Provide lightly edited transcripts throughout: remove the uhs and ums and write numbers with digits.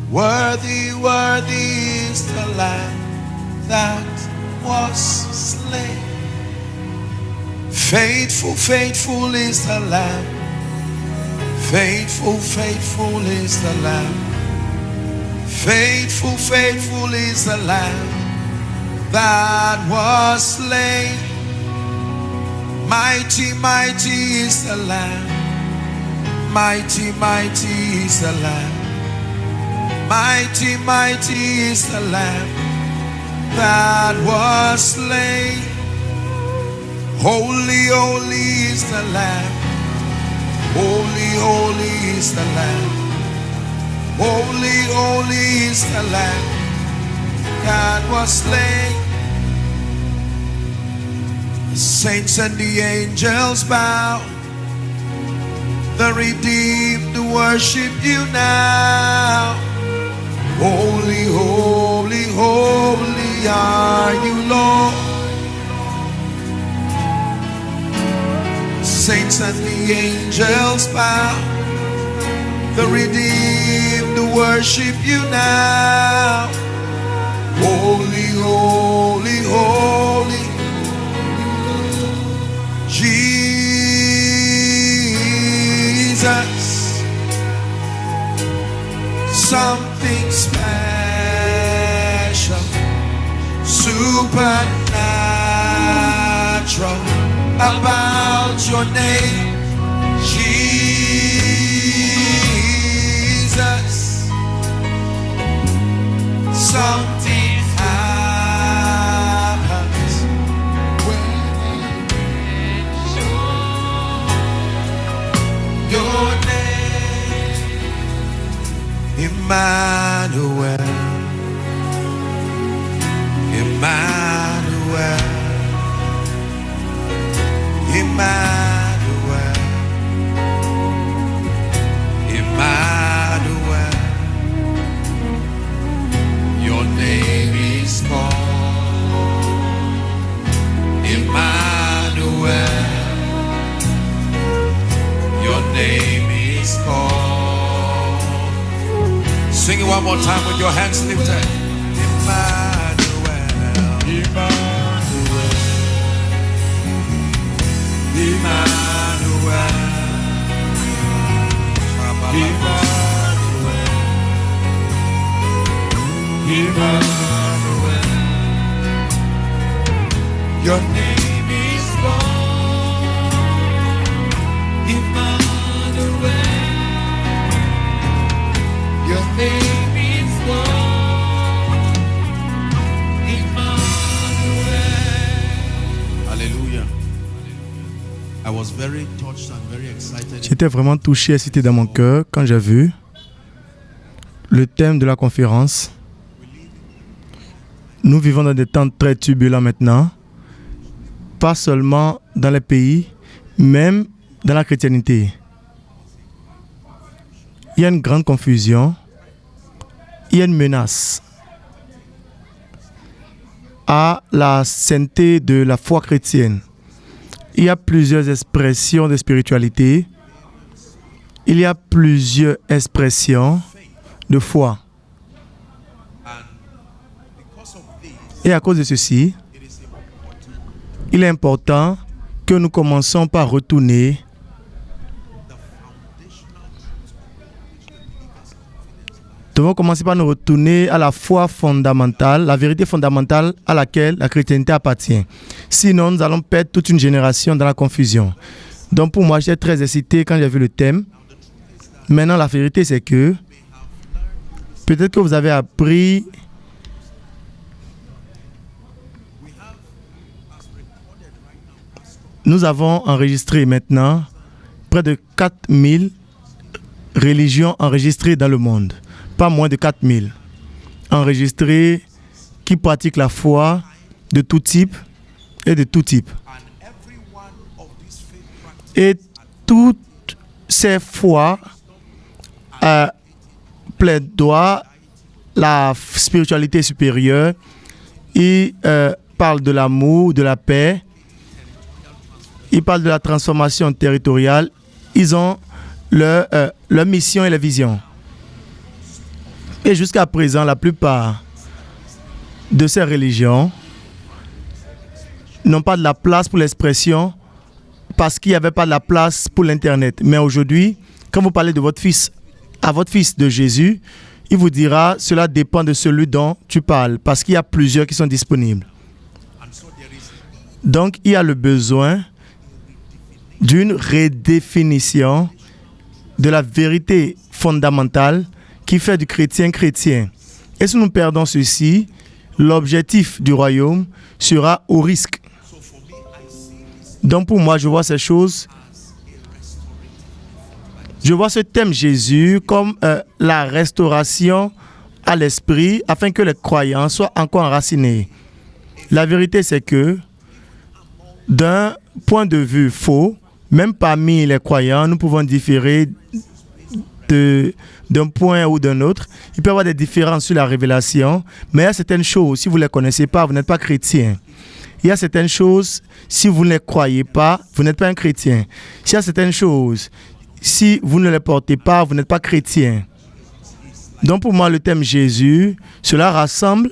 Worthy, worthy is the Lamb that was slain. Faithful, faithful is the Lamb. Faithful, faithful is the Lamb. Faithful, faithful is the Lamb that was slain. Mighty, mighty is the Lamb. Mighty, mighty is the Lamb. Mighty, mighty is the Lamb that was slain. Holy, holy is the Lamb. Holy, holy is the Lamb. Holy, holy is the Lamb that was slain. The saints and the angels bow. The redeemed worship you now. Holy, holy, holy are you, Lord. Saints and the angels bow. The redeemed worship you now. Holy, holy, holy. Jesus. Something special, supernatural about your name, Jesus. Something happens when your name, Emmanuel, Emmanuel, Emmanuel, Emmanuel. Your name is called Emmanuel. Your name is called. Sing it one more time with your hands lifted. Emmanuel, Emmanuel, Emmanuel, Emmanuel, Emmanuel. Your name is called Emmanuel. Your name is called Emmanuel. Hallelujah. I was very touched and very excited. J'étais vraiment touché et c'était dans mon cœur quand j'ai vu le thème de la conférence. Nous vivons dans des temps très turbulents maintenant, pas seulement dans les pays, même dans la chrétienté. Il y a une grande confusion, il y a une menace à la sainteté de la foi chrétienne. Il y a plusieurs expressions de spiritualité, il y a plusieurs expressions de foi. Et à cause de ceci, il est important que nous commençons par retourner devons commencer par nous retourner à la foi fondamentale, la vérité fondamentale à laquelle la chrétienté appartient. Sinon, nous allons perdre toute une génération dans la confusion. Donc pour moi, j'étais très excité quand j'ai vu le thème. Maintenant, la vérité, c'est que peut-être que vous avez appris nous avons enregistré maintenant près de 4000 religions enregistrées dans le monde. Pas moins de 4000 enregistrées qui pratiquent la foi de tout type et de tout type. Et toutes ces foi plaidoient la spiritualité supérieure. Ils parlent de l'amour, de la paix. Ils parlent de la transformation territoriale. Ils ont leur mission et la vision. Et jusqu'à présent, la plupart de ces religions n'ont pas de la place pour l'expression parce qu'il n'y avait pas de la place pour l'Internet. Mais aujourd'hui, quand vous parlez de votre fils à votre fils de Jésus, il vous dira cela dépend de celui dont tu parles parce qu'il y a plusieurs qui sont disponibles. Donc, il y a le besoin d'une redéfinition de la vérité fondamentale qui fait du chrétien chrétien. Et si nous perdons ceci, l'objectif du royaume sera au risque. Donc pour moi, je vois ces choses, je vois ce thème Jésus comme la restauration à l'esprit afin que les croyants soient encore enracinés. La vérité, c'est que d'un point de vue faux, même parmi les croyants, nous pouvons différer d'un point ou d'un autre. Il peut y avoir des différences sur la révélation, mais il y a certaines choses, si vous ne les connaissez pas, vous n'êtes pas chrétien. Il y a certaines choses, si vous ne les croyez pas, vous n'êtes pas un chrétien. Il y a certaines choses, si vous ne les portez pas, vous n'êtes pas chrétien. Donc pour moi, le thème Jésus, cela rassemble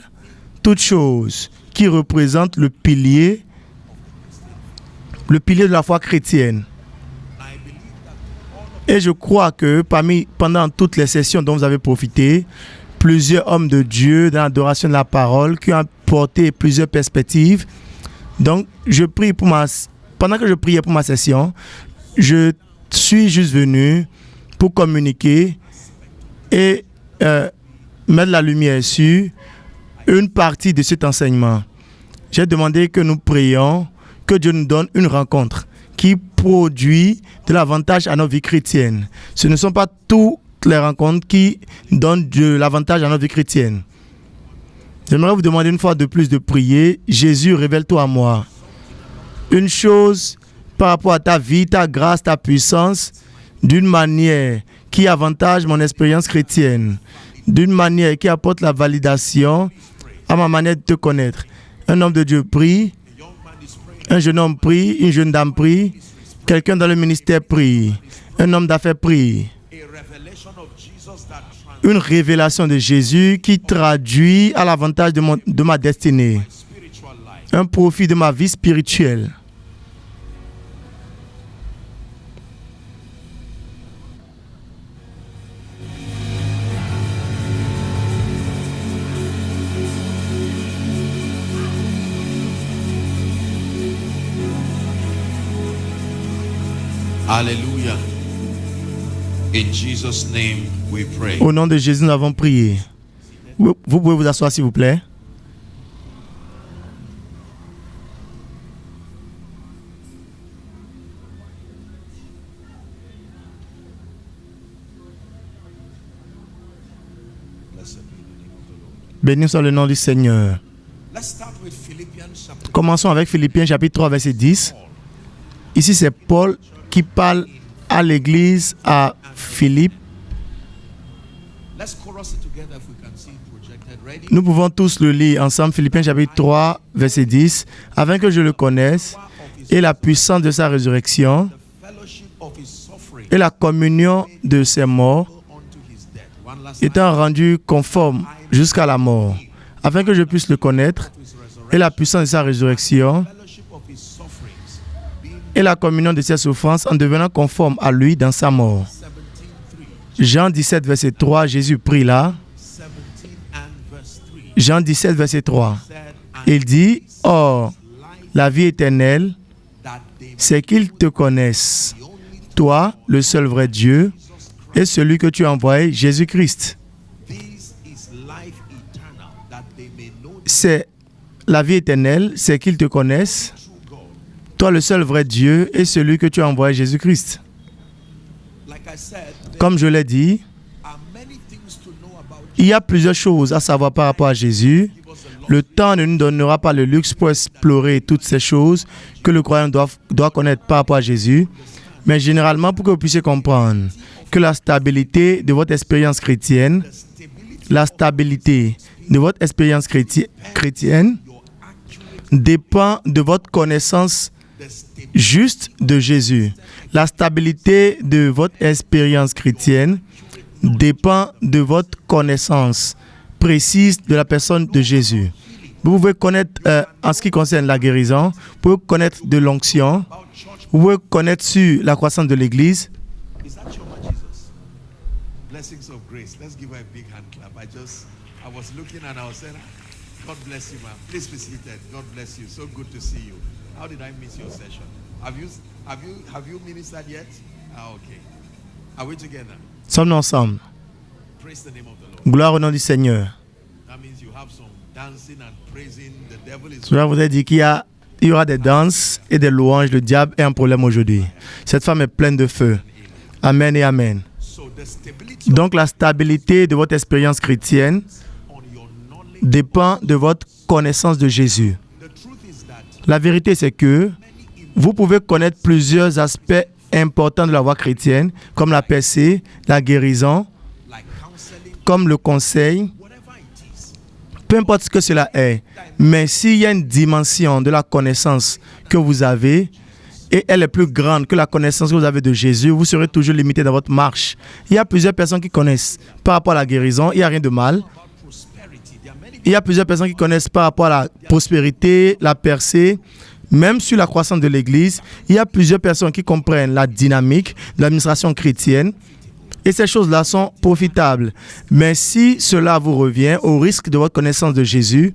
toutes choses qui représentent le pilier de la foi chrétienne. Et je crois que pendant toutes les sessions dont vous avez profité, plusieurs hommes de Dieu dans l'adoration de la parole qui ont apporté plusieurs perspectives. Donc, pendant que je priais pour ma session, je suis juste venu pour communiquer et mettre la lumière sur une partie de cet enseignement. J'ai demandé que nous prions, que Dieu nous donne une rencontre qui produit de l'avantage à notre vie chrétienne. Ce ne sont pas toutes les rencontres qui donnent de l'avantage à notre vie chrétienne. J'aimerais vous demander une fois de plus de prier. Jésus, révèle-toi à moi. Une chose par rapport à ta vie, ta grâce, ta puissance, d'une manière qui avantage mon expérience chrétienne, d'une manière qui apporte la validation à ma manière de te connaître. Un homme de Dieu prie. Un jeune homme prie, une jeune dame prie, quelqu'un dans le ministère prie, un homme d'affaires prie. Une révélation de Jésus qui traduit à l'avantage de ma destinée. Un profit de ma vie spirituelle. Hallelujah. In Jesus' name we pray. Au nom de Jésus, nous avons prié. Vous pouvez vous asseoir, s'il vous plaît. Béni soit le nom du Seigneur. Commençons avec Philippiens chapitre 3, verset 10. Ici, c'est Paul qui parle à l'église à Philippe. Nous pouvons tous le lire ensemble, Philippiens chapitre 3, verset 10, afin que je le connaisse et la puissance de sa résurrection et la communion de ses morts, étant rendu conforme jusqu'à la mort, afin que je puisse le connaître et la puissance de sa résurrection et la communion de ses souffrances en devenant conforme à lui dans sa mort. Jean 17, verset 3, Jésus prie là. Jean 17, verset 3. Il dit, « Or, la vie éternelle, c'est qu'ils te connaissent, toi, le seul vrai Dieu, et celui que tu as envoyé, Jésus-Christ. » C'est la vie éternelle, c'est qu'ils te connaissent, toi le seul vrai Dieu et celui que tu as envoyé, Jésus-Christ. Comme je l'ai dit, il y a plusieurs choses à savoir par rapport à Jésus. Le temps ne nous donnera pas le luxe pour explorer toutes ces choses que le croyant doit connaître par rapport à Jésus. Mais généralement, pour que vous puissiez comprendre que la stabilité de votre expérience chrétienne, dépend de votre connaissance juste de Jésus. La stabilité de votre expérience chrétienne dépend de votre connaissance précise de la personne de Jésus. Vous pouvez connaître en ce qui concerne la guérison, vous pouvez connaître de l'onction, vous pouvez connaître sur la croissance de l'Église. Is that your man, Jesus? Blessings of grace. Let's give her a big hand clap. I was looking and I was saying, God bless you, man. Please be seated. God bless you. So good to see you. How did I miss your session? Have you ministered yet? Okay. Are we together? Sommes-nous ensemble? Praise the name of the Lord. Gloire au nom du Seigneur. That means you have some dancing and praising. The devil is. Cela voudrait dire qu'il y aura des danses et des louanges. Le diable est un problème aujourd'hui. Cette femme est pleine de feu. Amen et amen. So the stability Donc la stabilité de votre expérience chrétienne on your knowledge. dépend de votre connaissance de Jésus. The truth is that La vérité, c'est que vous pouvez connaître plusieurs aspects importants de la voie chrétienne, comme la percée, la guérison, like counseling, comme le conseil, whatever it is, peu importe ce que cela est. Mais s'il y a une dimension de la connaissance que vous avez, et elle est plus grande que la connaissance que vous avez de Jésus, vous serez toujours limité dans votre marche. Il y a plusieurs personnes qui connaissent par rapport à la guérison, il n'y a rien de mal. about prosperity. There are many Il y a plusieurs personnes qui connaissent par rapport à la prospérité, la percée, même sur la croissance de l'Église. Il y a plusieurs personnes qui comprennent la dynamique de l'administration chrétienne. Et ces choses-là sont profitables. Mais si cela vous revient au risque de votre connaissance de Jésus,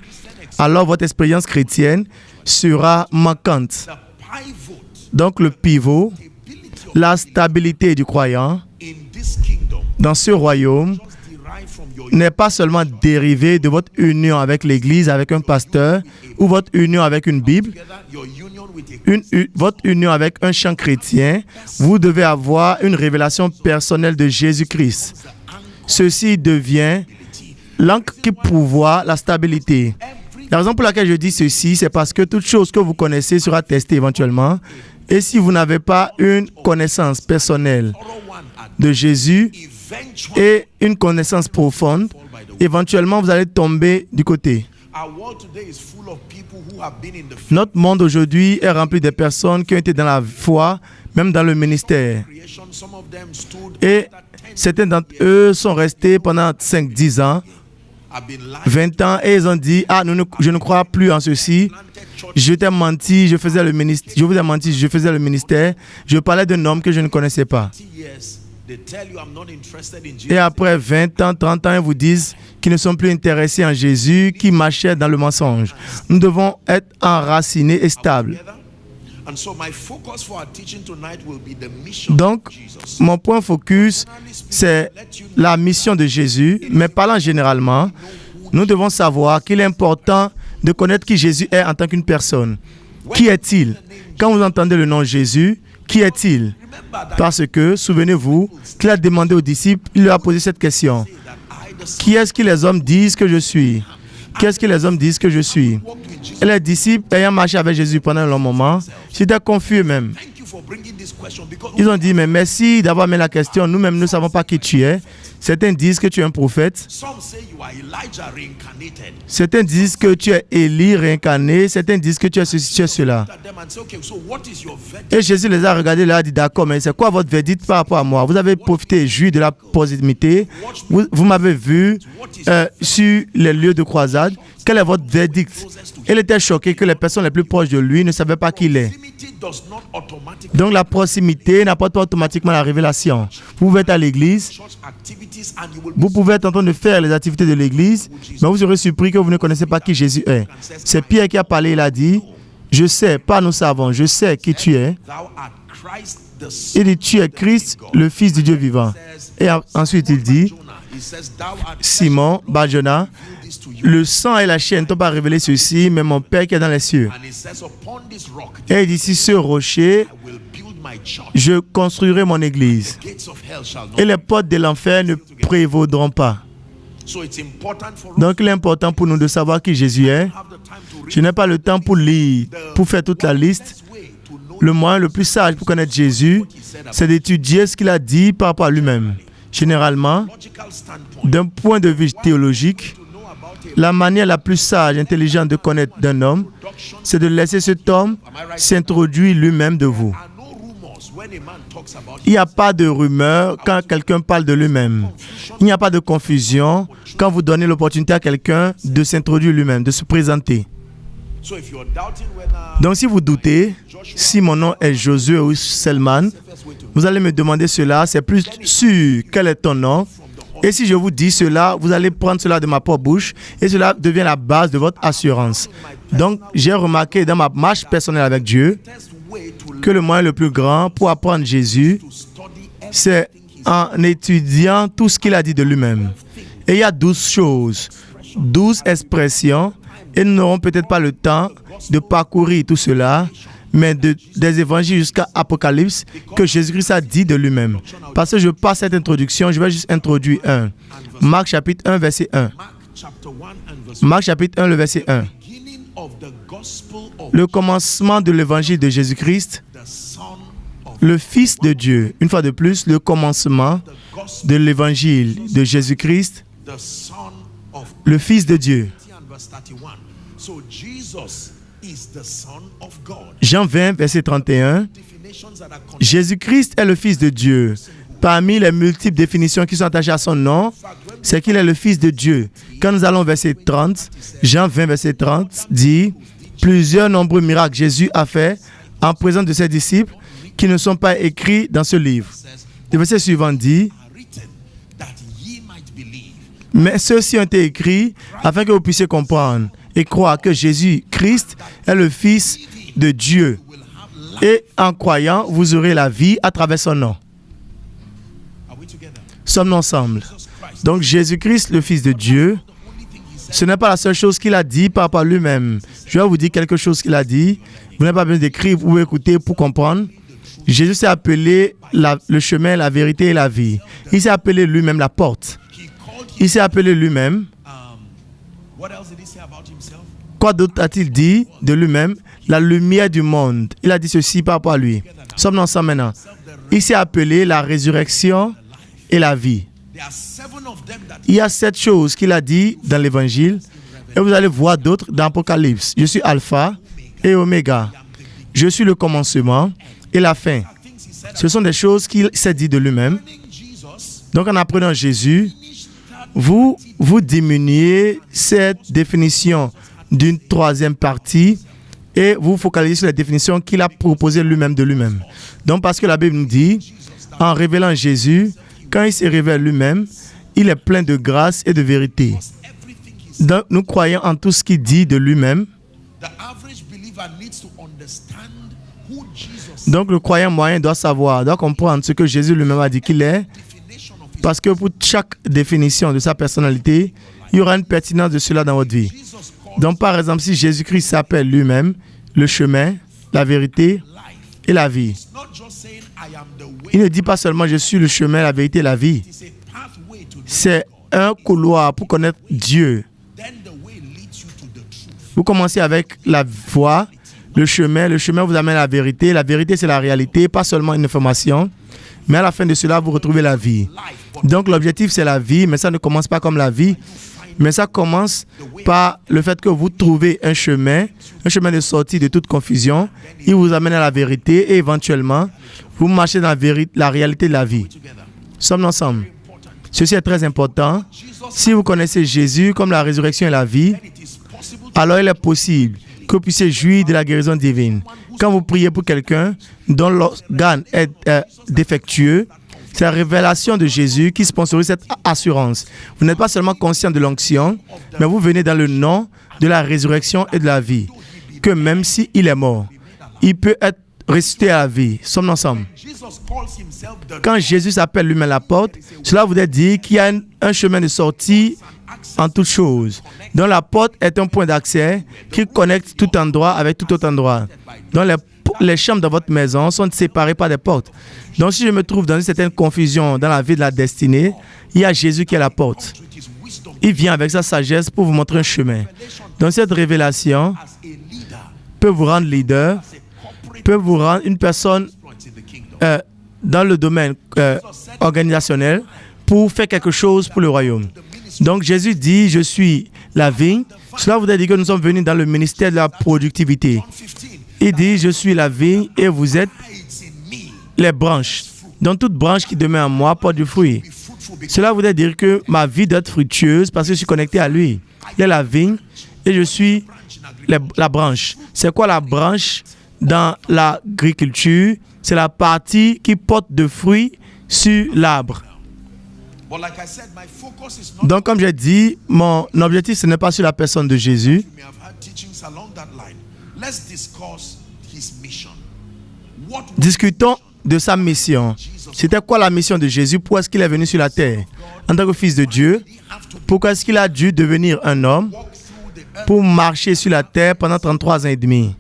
alors votre expérience chrétienne sera manquante. the pivot Donc le pivot, ability of la stabilité du croyant in this kingdom dans ce royaume just derived from your n'est pas seulement dérivé de votre union avec l'Église, avec un pasteur, ou votre union avec une Bible, together, your union with a votre union avec un chant chrétien. Vous devez avoir une révélation personnelle de Jésus-Christ. Ceci devient l'encre qui pourvoit la stabilité. La raison pour laquelle je dis ceci, c'est parce que toute chose que vous connaissez sera testée éventuellement. Et si vous n'avez pas une connaissance personnelle thorough one at de Jésus eventually. et une connaissance profonde, éventuellement vous allez tomber du côté. Our world today is full of people who have been in the Notre monde aujourd'hui est rempli de personnes qui ont été dans la foi, même dans le ministère. creation. Some of them stood Et after 10 certains d'entre eux sont restés pendant 5-10 ans, have been lying, 20 ans, et ils ont dit, je ne crois plus en ceci. planted church Je t'ai menti, je faisais le ministère, je vous ai menti, je faisais le ministère. Je parlais d'un homme que je ne connaissais pas. 30 years. They tell you I'm not interested in Et Jesus. après 20 ans, 30 ans, ils vous disent qu'ils ne sont plus intéressés en Jésus, qu'ils marchaient dans le mensonge. Nous devons être enracinés et stables. Together? And so my focus for our teaching tonight will be the mission Donc, of Jesus. mon point focus, c'est la mission de Jésus. Mais parlant généralement, nous devons savoir qu'il est important de connaître qui Jésus est en tant qu'une personne. Qui est-il? Quand vous entendez le nom Jésus, qui est-il? Remember that Parce que, souvenez-vous, qu'il a demandé aux disciples, il leur a posé cette question. I, the Son, Qui est-ce que les hommes disent que je suis? Qu'est-ce que les hommes disent que je suis? walked with Jesus. Et les disciples, ayant marché avec Jésus pendant un long moment, j'étais confus eux-mêmes. Thank you for bringing this question because Ils ont dit, mais merci d'avoir mis la question. Nous-mêmes, nous ne savons pas qui tu es. Certains disent que tu es un prophète. some say you are Elijah reincarnated. Certains disent que tu es Élie réincarné. Certains disent que tu es ceci, tu es cela. Look at them and say, okay, so what is your verdict? Et Jésus les a regardés, il a dit, d'accord, mais c'est quoi votre verdict par rapport à moi? Vous avez profité, joui de la proximité. Vous m'avez vu sur les lieux de croisade. Quel est votre verdict? Il était choqué que les personnes les plus proches de lui ne savaient pas qui il est. Proximity does not automatically Donc la proximité n'apporte pas automatiquement la révélation. Vous pouvez être à l'église, church activities and you will vous pouvez être en train de faire les activités de l'église, mais vous serez surpris que vous ne connaissez pas qui Jésus est. C'est Pierre qui a parlé, il a dit, je sais, pas nous savons, je sais qui tu es. thou art Christ the Son Il dit, tu es Christ, le Fils du Dieu vivant. Et ensuite il dit, Jonah. He says, thou art Simon, Barjona, this to you. le sang et la chair ne t'ont pas révélé ceci, mais mon Père qui est dans les cieux. And he says, upon this rock Et il dit, sur ce rocher, I will build my church. je construirai mon église. Gates of hell shall not. Et les portes de l'enfer ne prévaudront pas. So it's important for us Donc il est important pour nous de savoir qui Jésus est. to have the time to read Je n'ai pas le temps pour lire, pour faire toute la liste. this way to know Le moyen le plus sage pour connaître Jésus, c'est d'étudier ce qu'il a dit par rapport à lui-même. Généralement, logical standpoint d'un point de vue théologique, to know about a la manière la plus sage, intelligente de connaître d'un homme, production. c'est de laisser cet homme s'introduire lui-même de vous. There are no rumors Il n'y a pas de rumeur quand quelqu'un parle de lui-même. Il n'y a pas de confusion quand vous donnez l'opportunité à quelqu'un de s'introduire lui-même, de se présenter. Donc si vous doutez, si mon nom est Josué ou Selman, vous allez me demander cela, c'est plus sûr, quel est ton nom? Et si je vous dis cela, vous allez prendre cela de ma propre bouche et cela devient la base de votre assurance. Donc j'ai remarqué dans ma marche personnelle avec Dieu que le moyen le plus grand pour apprendre Jésus, c'est en étudiant tout ce qu'il a dit de lui-même. Et il y a 12 choses, 12 expressions, et nous n'aurons peut-être pas le temps de parcourir tout cela, mais des évangiles jusqu'à Apocalypse que Jésus-Christ a dit de lui-même. Parce que je passe cette introduction, je vais juste introduire un. Marc chapitre 1, verset 1. Marc chapitre 1, le verset 1. Le commencement de l'évangile de Jésus-Christ, le Fils de Dieu. Une fois de plus, le commencement de l'évangile de Jésus-Christ, le Fils de Dieu. Jean 20, verset 31. Jésus-Christ est le Fils de Dieu. Parmi les multiples définitions qui sont attachées à son nom, c'est qu'il est le Fils de Dieu. Quand nous allons au verset 30, Jean 20, verset 30, dit « Plusieurs nombreux miracles Jésus a fait en présence de ses disciples qui ne sont pas écrits dans ce livre. » Le verset suivant dit « Mais ceux-ci ont été écrits afin que vous puissiez comprendre et croire que Jésus-Christ est le Fils de Dieu. Et en croyant, vous aurez la vie à travers son nom. » Sommes-nous ensemble? Donc Jésus-Christ, le Fils de Dieu, ce n'est pas la seule chose qu'il a dit par rapport à lui-même. Je vais vous dire quelque chose qu'il a dit. Vous n'avez pas besoin d'écrire ou écouter pour comprendre. Jésus s'est appelé le chemin, la vérité et la vie. Il s'est appelé lui-même la porte. Il s'est appelé lui-même. Quoi d'autre a-t-il dit de lui-même? La lumière du monde. Il a dit ceci par rapport à lui. Sommes-nous ensemble maintenant? Il s'est appelé la résurrection et la vie. Il y a 7 choses qu'il a dit dans l'évangile et vous allez voir d'autres dans l'Apocalypse. Je suis Alpha et Oméga. Je suis le commencement et la fin. Ce sont des choses qu'il s'est dit de lui-même. Donc en apprenant Jésus, vous diminuez cette définition d'une troisième partie et vous focalisez sur la définition qu'il a proposée lui-même de lui-même. Donc parce que la Bible nous dit, en révélant Jésus, quand il se révèle lui-même, il est plein de grâce et de vérité. Donc, nous croyons en tout ce qu'il dit de lui-même. Donc, le croyant moyen doit savoir, doit comprendre ce que Jésus lui-même a dit qu'il est. Parce que pour chaque définition de sa personnalité, il y aura une pertinence de cela dans votre vie. Donc, par exemple, si Jésus-Christ s'appelle lui-même le chemin, la vérité et la vie. Il ne dit pas seulement « je suis le chemin, la vérité et la vie ». C'est un couloir pour connaître Dieu. Vous commencez avec la voie, le chemin vous amène à la vérité c'est la réalité, pas seulement une information, mais à la fin de cela, vous retrouvez la vie. Donc l'objectif c'est la vie, mais ça ne commence pas comme la vie, mais ça commence par le fait que vous trouvez un chemin de sortie de toute confusion, il vous amène à la vérité et éventuellement, vous marchez dans la réalité de la vie. Sommes-nous ensemble? Ceci est très important. Si vous connaissez Jésus comme la résurrection et la vie, alors il est possible que vous puissiez jouir de la guérison divine. Quand vous priez pour quelqu'un dont l'organe est défectueux, c'est la révélation de Jésus qui sponsorise cette assurance. Vous n'êtes pas seulement conscient de l'onction, mais vous venez dans le nom de la résurrection et de la vie. Que même s'il est mort, il peut être ressuscité à la vie. Sommes-nous ensemble? Quand Jésus s'appelle lui-même la porte, cela voudrait dire qu'il y a un chemin de sortie en toutes choses. Donc la porte est un point d'accès qui connecte tout endroit avec tout autre endroit. Donc les chambres de votre maison sont séparées par des portes. Donc si je me trouve dans une certaine confusion dans la vie de la destinée, il y a Jésus qui est la porte. Il vient avec sa sagesse pour vous montrer un chemin. Donc cette révélation peut vous rendre leader, peut vous rendre une personne dans le domaine organisationnel pour faire quelque chose pour le royaume. Donc Jésus dit, je suis la vigne. Cela voudrait dire que nous sommes venus dans le ministère de la productivité. Il dit, je suis la vigne et vous êtes les branches. Donc toute branche qui demeure en moi porte du fruit. Cela voudrait dire que ma vie doit être fructueuse parce que je suis connecté à lui. Il est la vigne et je suis la branche. C'est quoi la branche dans l'agriculture? C'est la partie qui porte de fruits sur l'arbre. Donc, comme j'ai dit, mon objectif, ce n'est pas sur la personne de Jésus. Discutons de sa mission. C'était quoi la mission de Jésus? Pourquoi est-ce qu'il est venu sur la terre? En tant que fils de Dieu, pourquoi est-ce qu'il a dû devenir un homme pour marcher sur la terre pendant 33 ans et demi?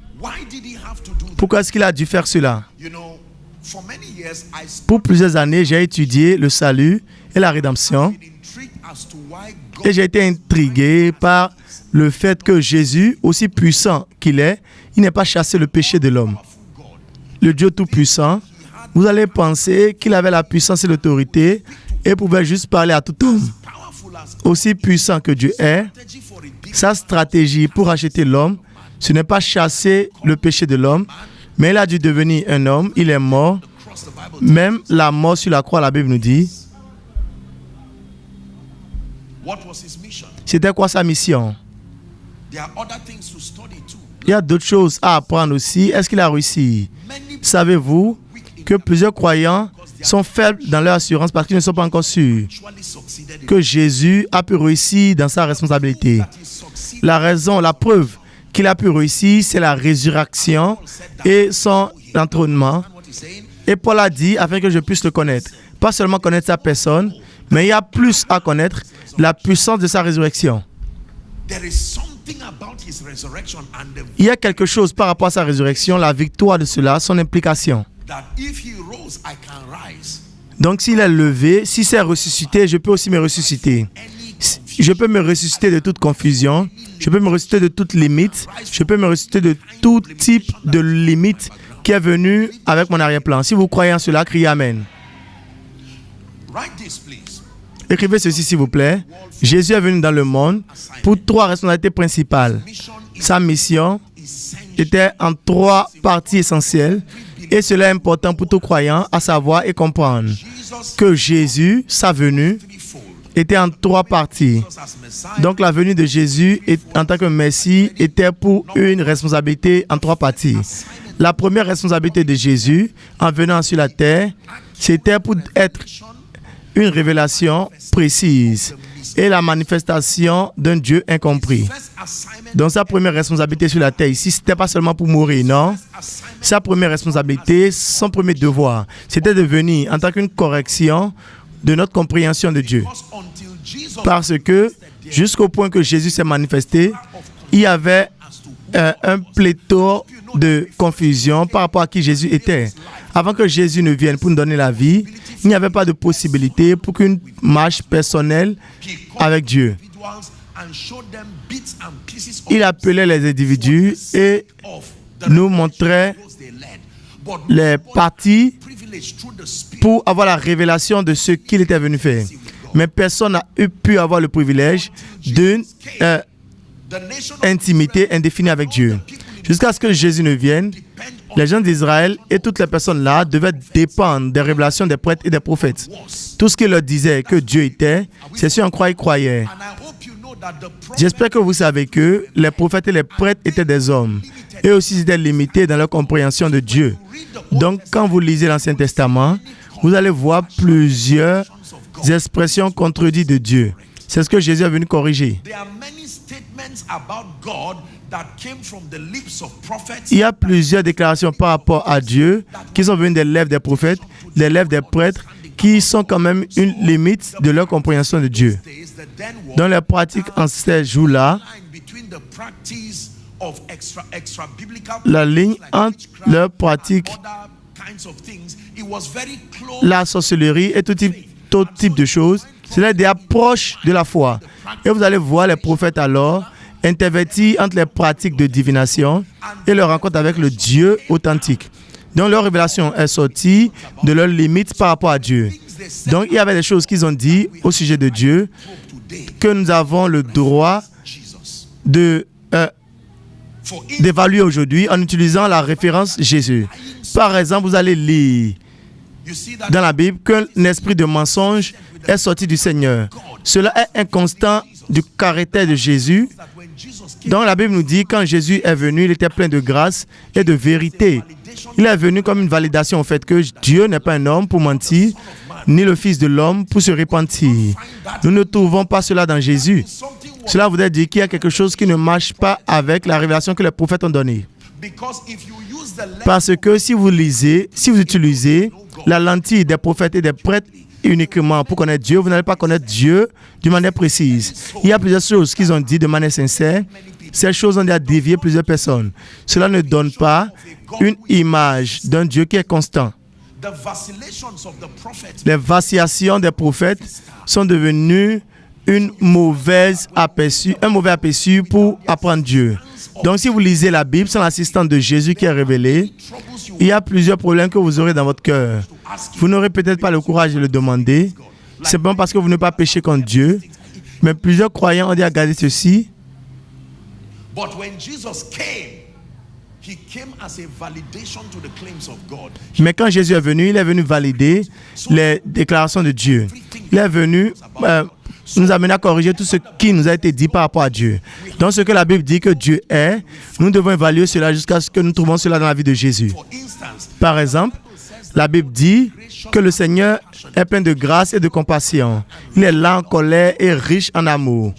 Pourquoi est-ce qu'il a dû faire cela? Pour plusieurs années, j'ai étudié le salut et la rédemption et j'ai été intrigué par le fait que Jésus, aussi puissant qu'il est, il n'est pas chassé le péché de l'homme. Le Dieu tout-puissant, vous allez penser qu'il avait la puissance et l'autorité et pouvait juste parler à tout homme. Aussi puissant que Dieu est, sa stratégie pour acheter l'homme, ce n'est pas chasser le péché de l'homme, mais il a dû devenir un homme, il est mort. Même la mort sur la croix, la Bible nous dit, c'était quoi sa mission? Il y a d'autres choses à apprendre aussi. Est-ce qu'il a réussi? Savez-vous que plusieurs croyants sont faibles dans leur assurance parce qu'ils ne sont pas encore sûrs que Jésus a pu réussir dans sa responsabilité? La raison, la preuve qu'il a pu réussir, c'est la résurrection et son entrônement. Et Paul a dit, afin que je puisse le connaître, pas seulement connaître sa personne, mais il y a plus à connaître, la puissance de sa résurrection. Il y a quelque chose par rapport à sa résurrection, la victoire de cela, son implication. Donc s'il est levé, si c'est ressuscité, je peux aussi me ressusciter. Je peux me ressusciter de toute confusion, je peux me ressusciter de toute limite, je peux me ressusciter de tout type de limite qui est venu avec mon arrière-plan. Si vous croyez en cela, criez Amen. Écrivez ceci s'il vous plaît. Jésus est venu dans le monde pour 3 responsabilités principales. Sa mission était en 3 parties essentielles et cela est important pour tout croyant à savoir et comprendre que Jésus, sa venue, était en 3 parties. Donc la venue de Jésus en tant que Messie était pour une responsabilité en 3 parties. La première responsabilité de Jésus en venant sur la terre, c'était pour être une révélation précise et la manifestation d'un Dieu incompris. Donc sa première responsabilité sur la terre ici, ce n'était pas seulement pour mourir, non. Sa première responsabilité, son premier devoir, c'était de venir en tant qu'une correction de notre compréhension de Dieu. Parce que jusqu'au point que Jésus s'est manifesté, il y avait un pléthore de confusion par rapport à qui Jésus était. Avant que Jésus ne vienne pour nous donner la vie, il n'y avait pas de possibilité pour qu'une marche personnelle avec Dieu. Il appelait les individus et nous montrait les parties pour avoir la révélation de ce qu'il était venu faire. Mais personne n'a pu avoir le privilège d'une intimité indéfinie avec Dieu. Jusqu'à ce que Jésus ne vienne, les gens d'Israël et toutes les personnes là devaient dépendre des révélations des prêtres et des prophètes. Tout ce qu'ils leur disaient que Dieu était, c'est ce en quoi ils croyaient. J'espère que vous savez que les prophètes et les prêtres étaient des hommes. Eux aussi étaient limités dans leur compréhension de Dieu. Donc, quand vous lisez l'Ancien Testament, vous allez voir plusieurs expressions contredites de Dieu. C'est ce que Jésus est venu corriger. Il y a plusieurs déclarations par rapport à Dieu qui sont venues des lèvres des prophètes, des lèvres des prêtres, qui sont quand même une limite de leur compréhension de Dieu. Dans les pratiques en ces jours-là, la ligne entre leurs pratiques, la sorcellerie et tout type de choses, c'est des approches de la foi. Et vous allez voir les prophètes alors intervertis entre les pratiques de divination et leur rencontre avec le Dieu authentique. Donc leur révélation est sortie de leurs limites par rapport à Dieu. Donc il y avait des choses qu'ils ont dit au sujet de Dieu que nous avons le droit d'évaluer aujourd'hui en utilisant la référence Jésus. Par exemple, vous allez lire dans la Bible qu'un esprit de mensonge est sorti du Seigneur. Cela est inconstant du caractère de Jésus. Donc la Bible nous dit quand Jésus est venu, il était plein de grâce et de vérité. Il est venu comme une validation au fait que Dieu n'est pas un homme pour mentir, ni le Fils de l'homme pour se repentir. Nous ne trouvons pas cela dans Jésus. Cela voudrait dire qu'il y a quelque chose qui ne marche pas avec la révélation que les prophètes ont donnée. Parce que si vous utilisez la lentille des prophètes et des prêtres uniquement pour connaître Dieu, vous n'allez pas connaître Dieu d'une manière précise. Il y a plusieurs choses qu'ils ont dit de manière sincère. Ces choses ont déjà dévié plusieurs personnes. Cela ne donne pas une image d'un Dieu qui est constant. Les vacillations des prophètes sont devenues un mauvais aperçu pour apprendre Dieu. Donc, si vous lisez la Bible sans l'assistance de Jésus qui est révélé, il y a plusieurs problèmes que vous aurez dans votre cœur. Vous n'aurez peut-être pas le courage de le demander, simplement parce que vous ne pouvez pas pécher contre Dieu. Mais plusieurs croyants ont dit regarder ceci. Mais quand Jésus est venu, il est venu valider les déclarations de Dieu. Il est venu nous amener à corriger tout ce qui nous a été dit par rapport à Dieu. Donc ce que la Bible dit que Dieu est, nous devons évaluer cela jusqu'à ce que nous trouvons cela dans la vie de Jésus. Par exemple, la Bible dit que le Seigneur est plein de grâce et de compassion. Il est lent en colère et riche en amour.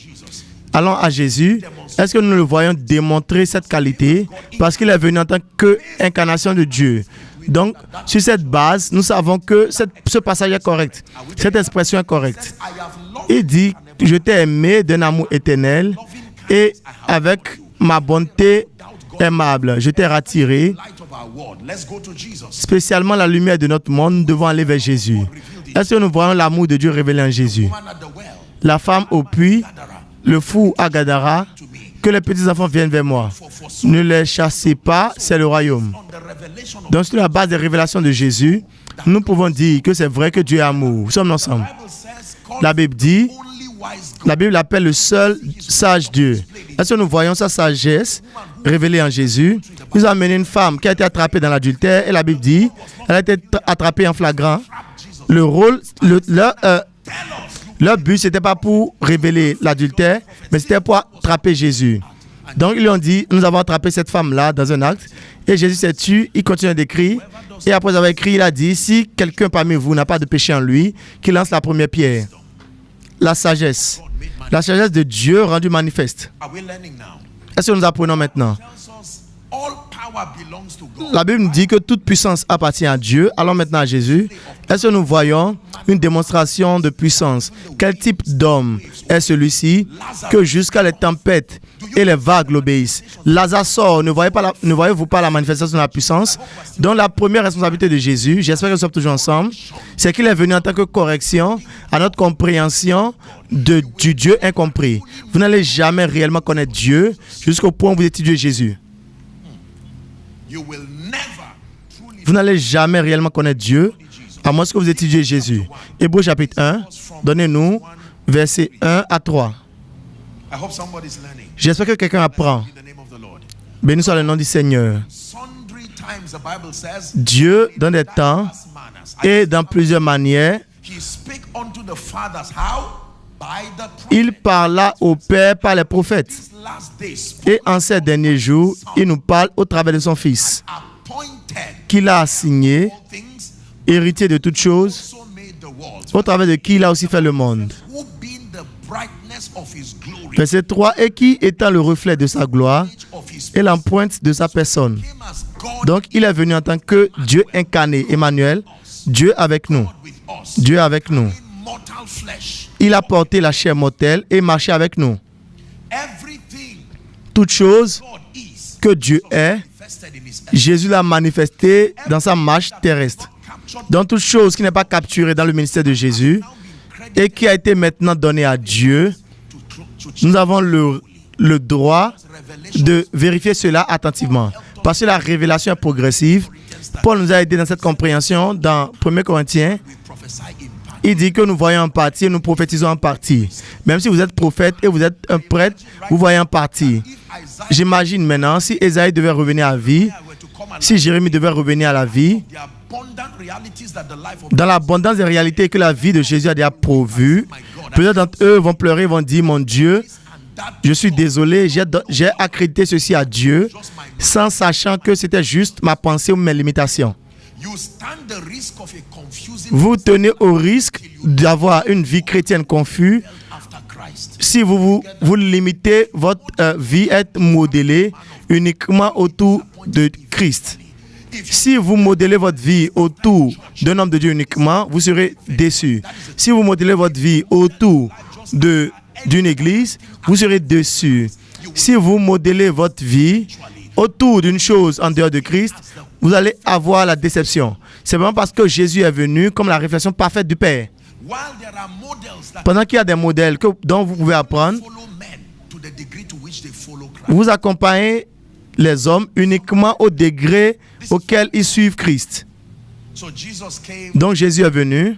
Allons à Jésus. Est-ce que nous le voyons démontrer cette qualité? Parce qu'il est venu en tant qu'incarnation de Dieu. Donc, sur cette base, nous savons que ce passage est correct. Cette expression est correcte. Il dit, je t'ai aimé d'un amour éternel et avec ma bonté aimable, je t'ai retiré. Spécialement la lumière de notre monde, nous devons aller vers Jésus. Est-ce que nous voyons l'amour de Dieu révélé en Jésus? La femme au puits, le fou à Gadara, que les petits-enfants viennent vers moi. Ne les chassez pas, c'est le royaume. Donc, sur la base des révélations de Jésus, nous pouvons dire que c'est vrai que Dieu est amour. Nous sommes ensemble. La Bible dit, la Bible appelle le seul sage Dieu. Est-ce que nous voyons sa sagesse révélée en Jésus? Nous avons amené une femme qui a été attrapée dans l'adultère et la Bible dit, elle a été attrapée en flagrant. Leur but, ce n'était pas pour révéler l'adultère, mais c'était pour attraper Jésus. Donc, ils lui ont dit, nous avons attrapé cette femme-là dans un acte. Et Jésus s'est tué, il continue d'écrire. Et après avoir écrit, il a dit, si quelqu'un parmi vous n'a pas de péché en lui, qu'il lance la première pierre. La sagesse. La sagesse de Dieu rendue manifeste. Est-ce que nous apprenons maintenant? La Bible nous dit que toute puissance appartient à Dieu. Allons maintenant à Jésus. Est-ce que nous voyons une démonstration de puissance? Quel type d'homme est celui-ci que jusqu'à les tempêtes et les vagues l'obéissent? Lazare sort, ne voyez-vous pas la manifestation de la puissance? Donc la première responsabilité de Jésus, j'espère que nous sommes toujours ensemble, c'est qu'il est venu en tant que correction à notre compréhension du Dieu incompris. Vous n'allez jamais réellement connaître Dieu jusqu'au point où vous étudiez Jésus. Vous n'allez jamais réellement connaître Dieu à moins que vous étudiez Jésus. Hébreux chapitre 1, donnez-nous versets 1 à 3. J'espère que quelqu'un apprend. Béni soit le nom du Seigneur. Dieu, dans des temps et dans plusieurs manières, il parla au Père par les prophètes. Et en ces derniers jours, il nous parle au travers de son Fils, qu'il a assigné, héritier de toutes choses, au travers de qui il a aussi fait le monde. Verset 3, et qui étant le reflet de sa gloire et l'empreinte de sa personne. Donc, il est venu en tant que Dieu incarné, Emmanuel, Dieu avec nous. Dieu avec nous. Il a porté la chair mortelle et marché avec nous. Toute chose que Dieu est, Jésus l'a manifesté dans sa marche terrestre. Donc toute chose qui n'est pas capturée dans le ministère de Jésus et qui a été maintenant donnée à Dieu, nous avons le droit de vérifier cela attentivement. Parce que la révélation est progressive. Paul nous a aidé dans cette compréhension dans 1 Corinthiens. Il dit que nous voyons en partie et nous prophétisons en partie. Même si vous êtes prophète et vous êtes un prêtre, vous voyez en partie. J'imagine maintenant, si Ésaïe devait revenir à la vie, si Jérémie devait revenir à la vie, Dans l'abondance des réalités que la vie de Jésus a déjà pourvues, plusieurs d'entre eux vont pleurer, vont dire, mon Dieu, je suis désolé, j'ai accrédité ceci à Dieu, sans sachant que c'était juste ma pensée ou mes limitations. Vous tenez au risque d'avoir une vie chrétienne confuse si vous limitez votre vie à être modélée uniquement autour de Christ. Si vous modélez votre vie autour d'un homme de Dieu uniquement, vous serez déçu. Si vous modélez votre vie autour d'une église, vous serez déçu. Si vous modélez votre vie autour d'une chose en dehors de Christ, vous allez avoir la déception. C'est vraiment parce que Jésus est venu comme la réflexion parfaite du Père. Pendant qu'il y a des modèles dont vous pouvez apprendre, vous accompagnez les hommes uniquement au degré auquel ils suivent Christ. Donc Jésus est venu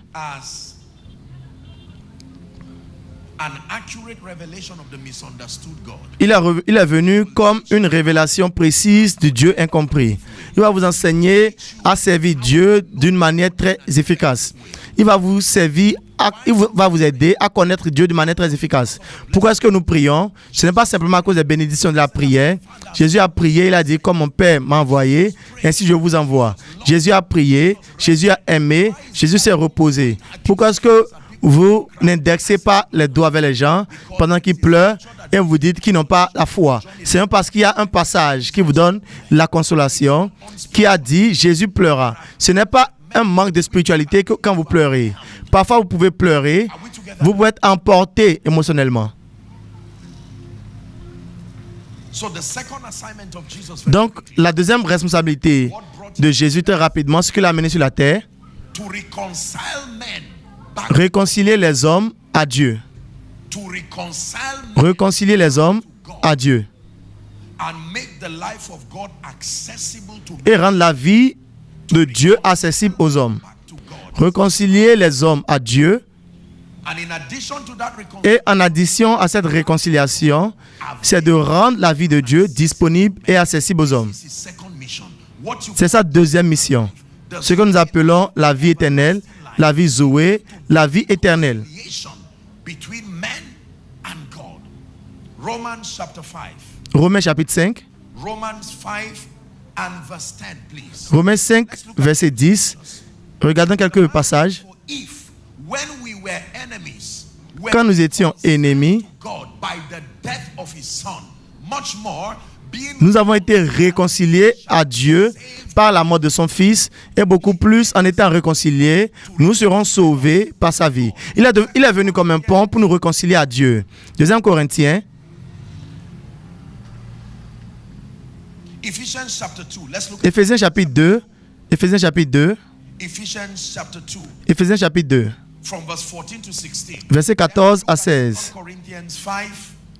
il est venu comme une révélation précise du Dieu incompris. Il va vous enseigner à servir Dieu d'une manière très efficace. Il va vous aider à connaître Dieu de manière très efficace. Pourquoi est-ce que nous prions? Ce n'est pas simplement à cause des bénédictions de la prière. Jésus a prié, il a dit, comme mon Père m'a envoyé, ainsi je vous envoie. Jésus a prié, Jésus a aimé, Jésus s'est reposé. Pourquoi est-ce que vous n'indexez pas les doigts vers les gens pendant qu'ils pleurent et vous dites qu'ils n'ont pas la foi? C'est parce qu'il y a un passage qui vous donne la consolation, qui a dit Jésus pleura. Ce n'est pas un manque de spiritualité que quand vous pleurez. Parfois vous pouvez pleurer, vous pouvez être emporté émotionnellement. Donc la deuxième responsabilité de Jésus très rapidement, ce qu'il a amené sur la terre, réconcilier les hommes à Dieu. Réconcilier les hommes à Dieu. Et rendre la vie de Dieu accessible aux hommes. Réconcilier les hommes à Dieu. Et en addition à cette réconciliation, c'est de rendre la vie de Dieu disponible et accessible aux hommes. C'est sa deuxième mission. Ce que nous appelons la vie éternelle, la vie Zoé, la vie éternelle. Romains chapitre 5. Romains 5, verset 10. Regardons quelques passages. Quand nous étions ennemis, nous avons été réconciliés à Dieu par la mort de son Fils, et beaucoup plus en étant réconciliés, nous serons sauvés par sa vie. Il est venu comme un pont pour nous réconcilier à Dieu. 2 Corinthiens. Éphésiens chapitre 2. Éphésiens chapitre 2. Éphésiens chapitre 2. Versets 14 à 16.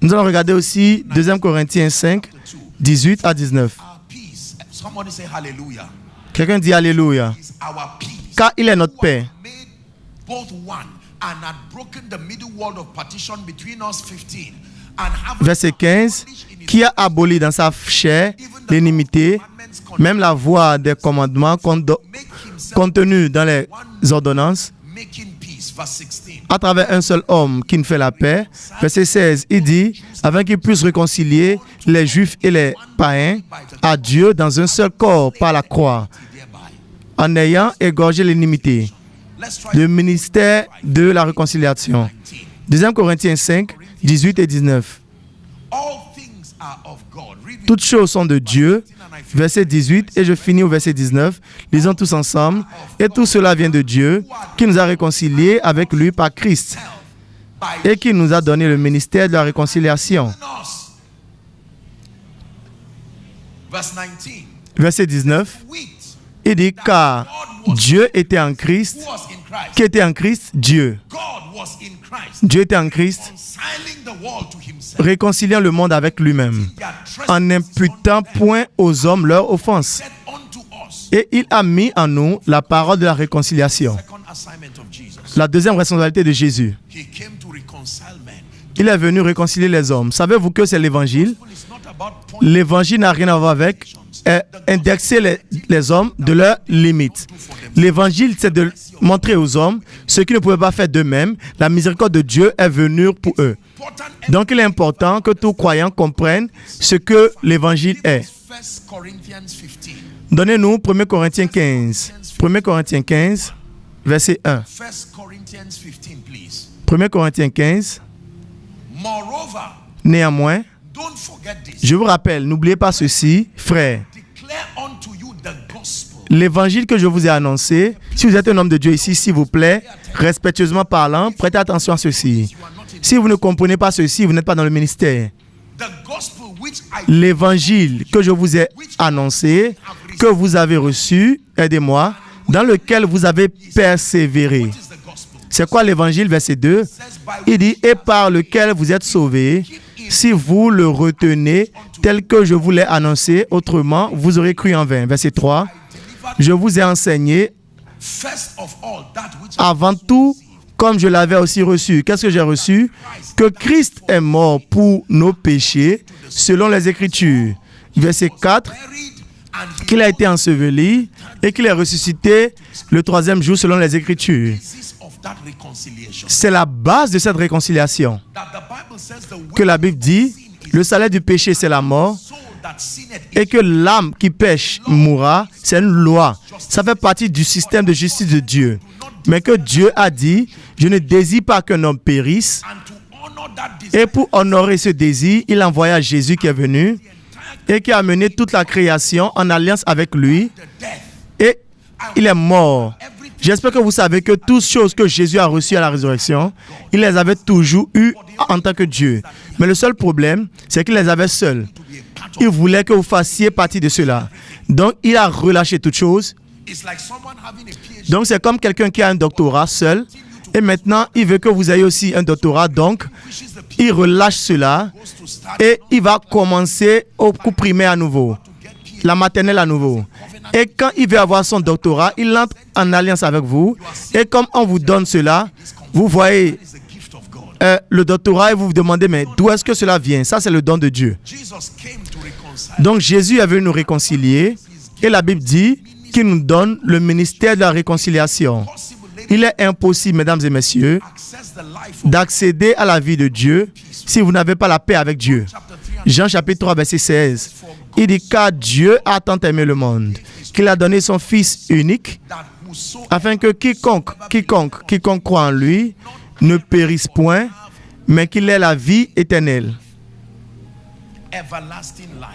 Nous allons regarder aussi 2 Corinthiens 5, 18 à 19. Quelqu'un dit Alléluia. Car il est notre Père. Verset 15. Qui a aboli dans sa chair l'inimité, même la voie des commandements contenus dans les ordonnances, à travers un seul homme qui ne fait la paix. Verset 16, il dit, afin qu'il puisse réconcilier les Juifs et les païens à Dieu dans un seul corps par la croix, en ayant égorgé l'inimité. Le ministère de la réconciliation. 2 Corinthiens 5, 18 et 19. Toutes choses sont de Dieu. Verset 18, et je finis au verset 19. Lisons tous ensemble. Et tout cela vient de Dieu, qui nous a réconciliés avec lui par Christ, et qui nous a donné le ministère de la réconciliation. Verset 19, il dit, car Dieu était en Christ. Qui était en Christ? Dieu. Dieu était en Christ, réconciliant le monde avec lui-même, en n'imputant point aux hommes leurs offenses. Et il a mis en nous la parole de la réconciliation. La deuxième responsabilité de Jésus. Il est venu réconcilier les hommes. Savez-vous que c'est l'évangile? L'évangile n'a rien à voir avec indexer les hommes de leurs limites. L'évangile, c'est de montrer aux hommes ce qu'ils ne pouvaient pas faire d'eux-mêmes. La miséricorde de Dieu est venue pour eux. Donc, il est important que tout croyant comprenne ce que l'évangile est. Donnez-nous 1 Corinthiens 15. 1 Corinthiens 15, verset 1. 1 Corinthiens 15. Néanmoins, je vous rappelle, n'oubliez pas ceci, frères. L'évangile que je vous ai annoncé, si vous êtes un homme de Dieu ici, s'il vous plaît, respectueusement parlant, prêtez attention à ceci. Si vous ne comprenez pas ceci, vous n'êtes pas dans le ministère. L'évangile que je vous ai annoncé, que vous avez reçu, aidez-moi, dans lequel vous avez persévéré. C'est quoi l'évangile, verset 2? Il dit, et par lequel vous êtes sauvés, si vous le retenez tel que je vous l'ai annoncé, autrement, vous aurez cru en vain. Verset 3, je vous ai enseigné avant tout, comme je l'avais aussi reçu. Qu'est-ce que j'ai reçu? Que Christ est mort pour nos péchés, selon les Écritures. Verset 4, qu'il a été enseveli et qu'il est ressuscité le 3e jour, selon les Écritures. C'est la base de cette réconciliation que la Bible dit, le salaire du péché, c'est la mort, et que l'âme qui pêche mourra, c'est une loi. Ça fait partie du système de justice de Dieu. Mais que Dieu a dit, je ne désire pas qu'un homme périsse. Et pour honorer ce désir, il envoya Jésus qui est venu et qui a amené toute la création en alliance avec lui. Et il est mort. J'espère que vous savez que toutes choses que Jésus a reçues à la résurrection, il les avait toujours eues en tant que Dieu. Mais le seul problème, c'est qu'il les avait seuls. Il voulait que vous fassiez partie de cela. Donc, il a relâché toutes choses. Donc, c'est comme quelqu'un qui a un doctorat seul. Et maintenant, il veut que vous ayez aussi un doctorat. Donc, il relâche cela. Et il va commencer au cours primaire à nouveau. La maternelle à nouveau. Et quand il veut avoir son doctorat, il entre en alliance avec vous. Et comme on vous donne cela, vous voyez le doctorat et vous vous demandez, mais d'où est-ce que cela vient? Ça, c'est le don de Dieu. Donc, Jésus est venu nous réconcilier. Et la Bible dit qu'il nous donne le ministère de la réconciliation. Il est impossible, mesdames et messieurs, d'accéder à la vie de Dieu si vous n'avez pas la paix avec Dieu. Jean chapitre 3, verset 16. Il dit, car Dieu a tant aimé le monde, qu'il a donné son Fils unique, afin que quiconque croit en lui ne périsse point, mais qu'il ait la vie éternelle.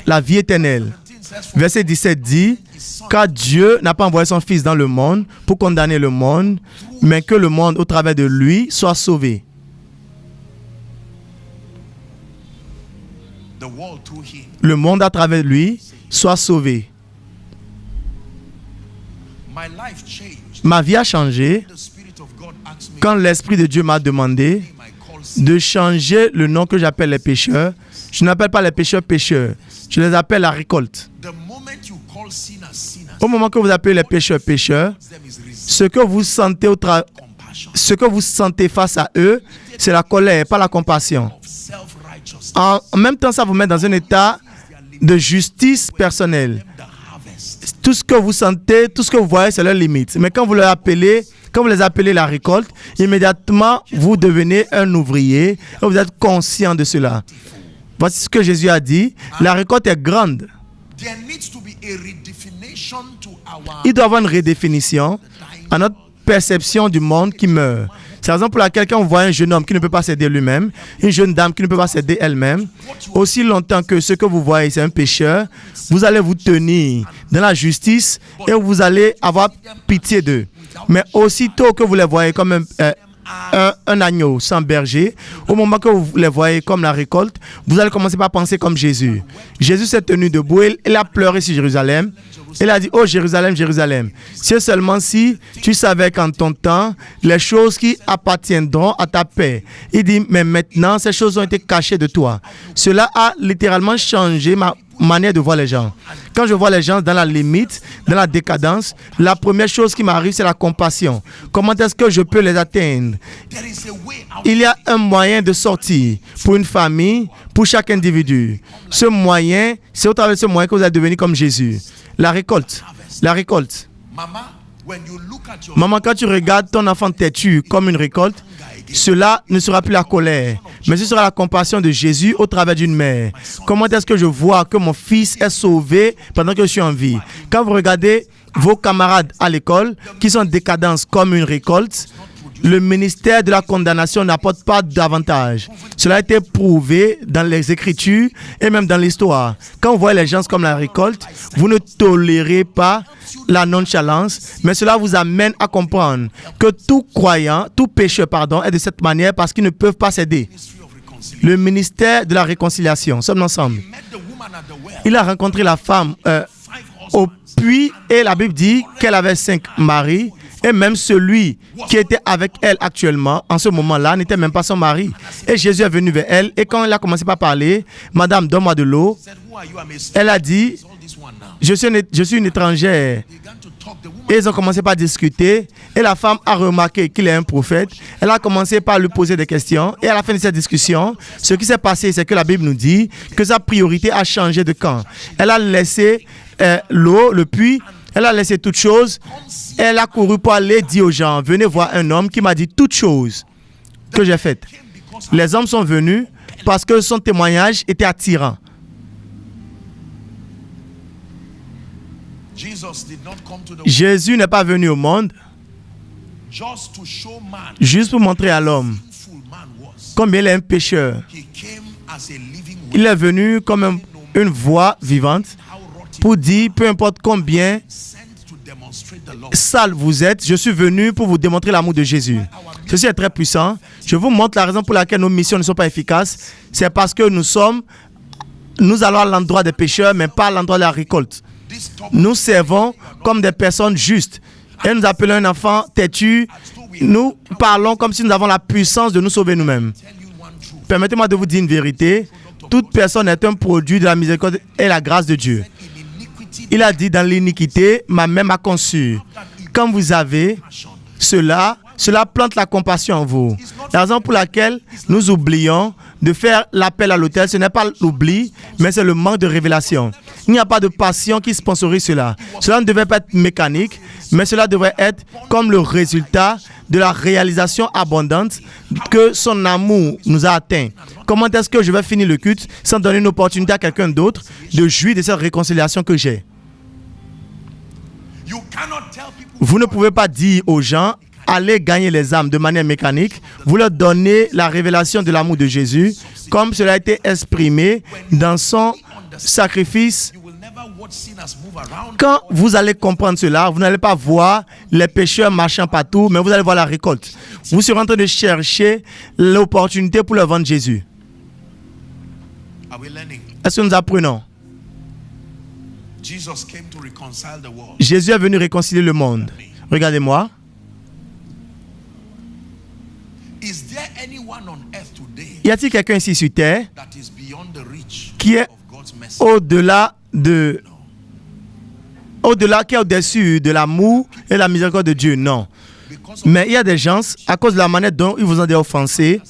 La vie éternelle. Verset 17 dit, car Dieu n'a pas envoyé son Fils dans le monde pour condamner le monde, mais que le monde, au travers de lui, soit sauvé. Le monde à travers lui soit sauvé. Ma vie a changé quand l'Esprit de Dieu m'a demandé de changer le nom que j'appelle les pécheurs. Je n'appelle pas les pécheurs pécheurs, je les appelle la récolte. Au moment que vous appelez les pécheurs pécheurs, ce que vous sentez face à eux, c'est la colère, pas la compassion. En même temps, ça vous met dans un état de justice personnelle. Tout ce que vous sentez, tout ce que vous voyez, c'est leur limite. Mais quand vous les appelez la récolte, immédiatement, vous devenez un ouvrier et vous êtes conscient de cela. Voici ce que Jésus a dit. La récolte est grande. Il doit y avoir une redéfinition à notre perception du monde qui meurt. C'est la raison pour laquelle quand vous voyez un jeune homme qui ne peut pas s'aider lui-même, une jeune dame qui ne peut pas s'aider elle-même, aussi longtemps que ce que vous voyez c'est un pécheur, vous allez vous tenir dans la justice et vous allez avoir pitié d'eux. Mais aussitôt que vous les voyez comme un agneau sans berger, au moment que vous les voyez comme la récolte, vous allez commencer par penser comme Jésus. Jésus s'est tenu debout, il a pleuré sur Jérusalem. Il a dit, oh Jérusalem, Jérusalem, c'est seulement si tu savais qu'en ton temps, les choses qui appartiendront à ta paix. Il dit, mais maintenant, ces choses ont été cachées de toi. Cela a littéralement changé manière de voir les gens. Quand je vois les gens dans la limite, dans la décadence, la première chose qui m'arrive, c'est la compassion. Comment est-ce que je peux les atteindre? Il y a un moyen de sortir pour une famille, pour chaque individu. Ce moyen, c'est au travers de ce moyen que vous allez devenir comme Jésus. La récolte. La récolte. Maman, quand tu regardes ton enfant têtu comme une récolte, cela ne sera plus la colère, mais ce sera la compassion de Jésus au travers d'une mère. Comment est-ce que je vois que mon fils est sauvé pendant que je suis en vie? Quand vous regardez vos camarades à l'école qui sont en décadence comme une récolte, le ministère de la condamnation n'apporte pas d'avantage. Cela a été prouvé dans les Écritures et même dans l'histoire. Quand vous voyez les gens comme la récolte, vous ne tolérez pas la nonchalance, mais cela vous amène à comprendre que tout croyant, tout pécheur, est de cette manière parce qu'ils ne peuvent pas s'aider. Le ministère de la réconciliation, sommes ensemble. Il a rencontré la femme au puits et la Bible dit qu'elle avait 5 maris. Et même celui qui était avec elle actuellement, en ce moment-là, n'était même pas son mari. Et Jésus est venu vers elle. Et quand elle a commencé par parler, « Madame, donne-moi de l'eau », elle a dit, « Je suis une étrangère. » Et ils ont commencé par discuter. Et la femme a remarqué qu'il est un prophète. Elle a commencé par lui poser des questions. Et à la fin de cette discussion, ce qui s'est passé, c'est que la Bible nous dit que sa priorité a changé de camp. Elle a laissé l'eau, le puits. Elle a laissé toutes choses. Elle a couru pour aller dire aux gens, venez voir un homme qui m'a dit toutes choses que j'ai faites. Les hommes sont venus parce que son témoignage était attirant. Jésus n'est pas venu au monde juste pour montrer à l'homme combien il est un pécheur. Il est venu comme une voix vivante pour dire, peu importe combien sale vous êtes, je suis venu pour vous démontrer l'amour de Jésus. Ceci est très puissant. Je vous montre la raison pour laquelle nos missions ne sont pas efficaces. C'est parce que nous allons à l'endroit des pécheurs, mais pas à l'endroit de la récolte. Nous servons comme des personnes justes. Et nous appelons un enfant têtu. Nous parlons comme si nous avons la puissance de nous sauver nous-mêmes. Permettez-moi de vous dire une vérité. Toute personne est un produit de la miséricorde et la grâce de Dieu. Il a dit, dans l'iniquité, ma mère m'a conçu. Quand vous avez cela plante la compassion en vous. La raison pour laquelle nous oublions de faire l'appel à l'autel, ce n'est pas l'oubli, mais c'est le manque de révélation. Il n'y a pas de passion qui sponsorise cela. Cela ne devait pas être mécanique, mais cela devrait être comme le résultat de la réalisation abondante que son amour nous a atteint. Comment est-ce que je vais finir le culte sans donner une opportunité à quelqu'un d'autre de jouir de cette réconciliation que j'ai? Vous ne pouvez pas dire aux gens, allez gagner les âmes de manière mécanique. Vous leur donnez la révélation de l'amour de Jésus, comme cela a été exprimé dans son sacrifice. Quand vous allez comprendre cela, vous n'allez pas voir les pécheurs marchant partout, mais vous allez voir la récolte. Vous serez en train de chercher l'opportunité pour leur vendre Jésus. Est-ce que nous apprenons? Jésus est venu réconcilier le monde. Regardez-moi. Y a-t-il quelqu'un ici sur terre qui est au-delà, qui est au-dessus de l'amour et la miséricorde de Dieu? Non. Mais il y a des gens, à cause de la manière dont ils vous ont offensé,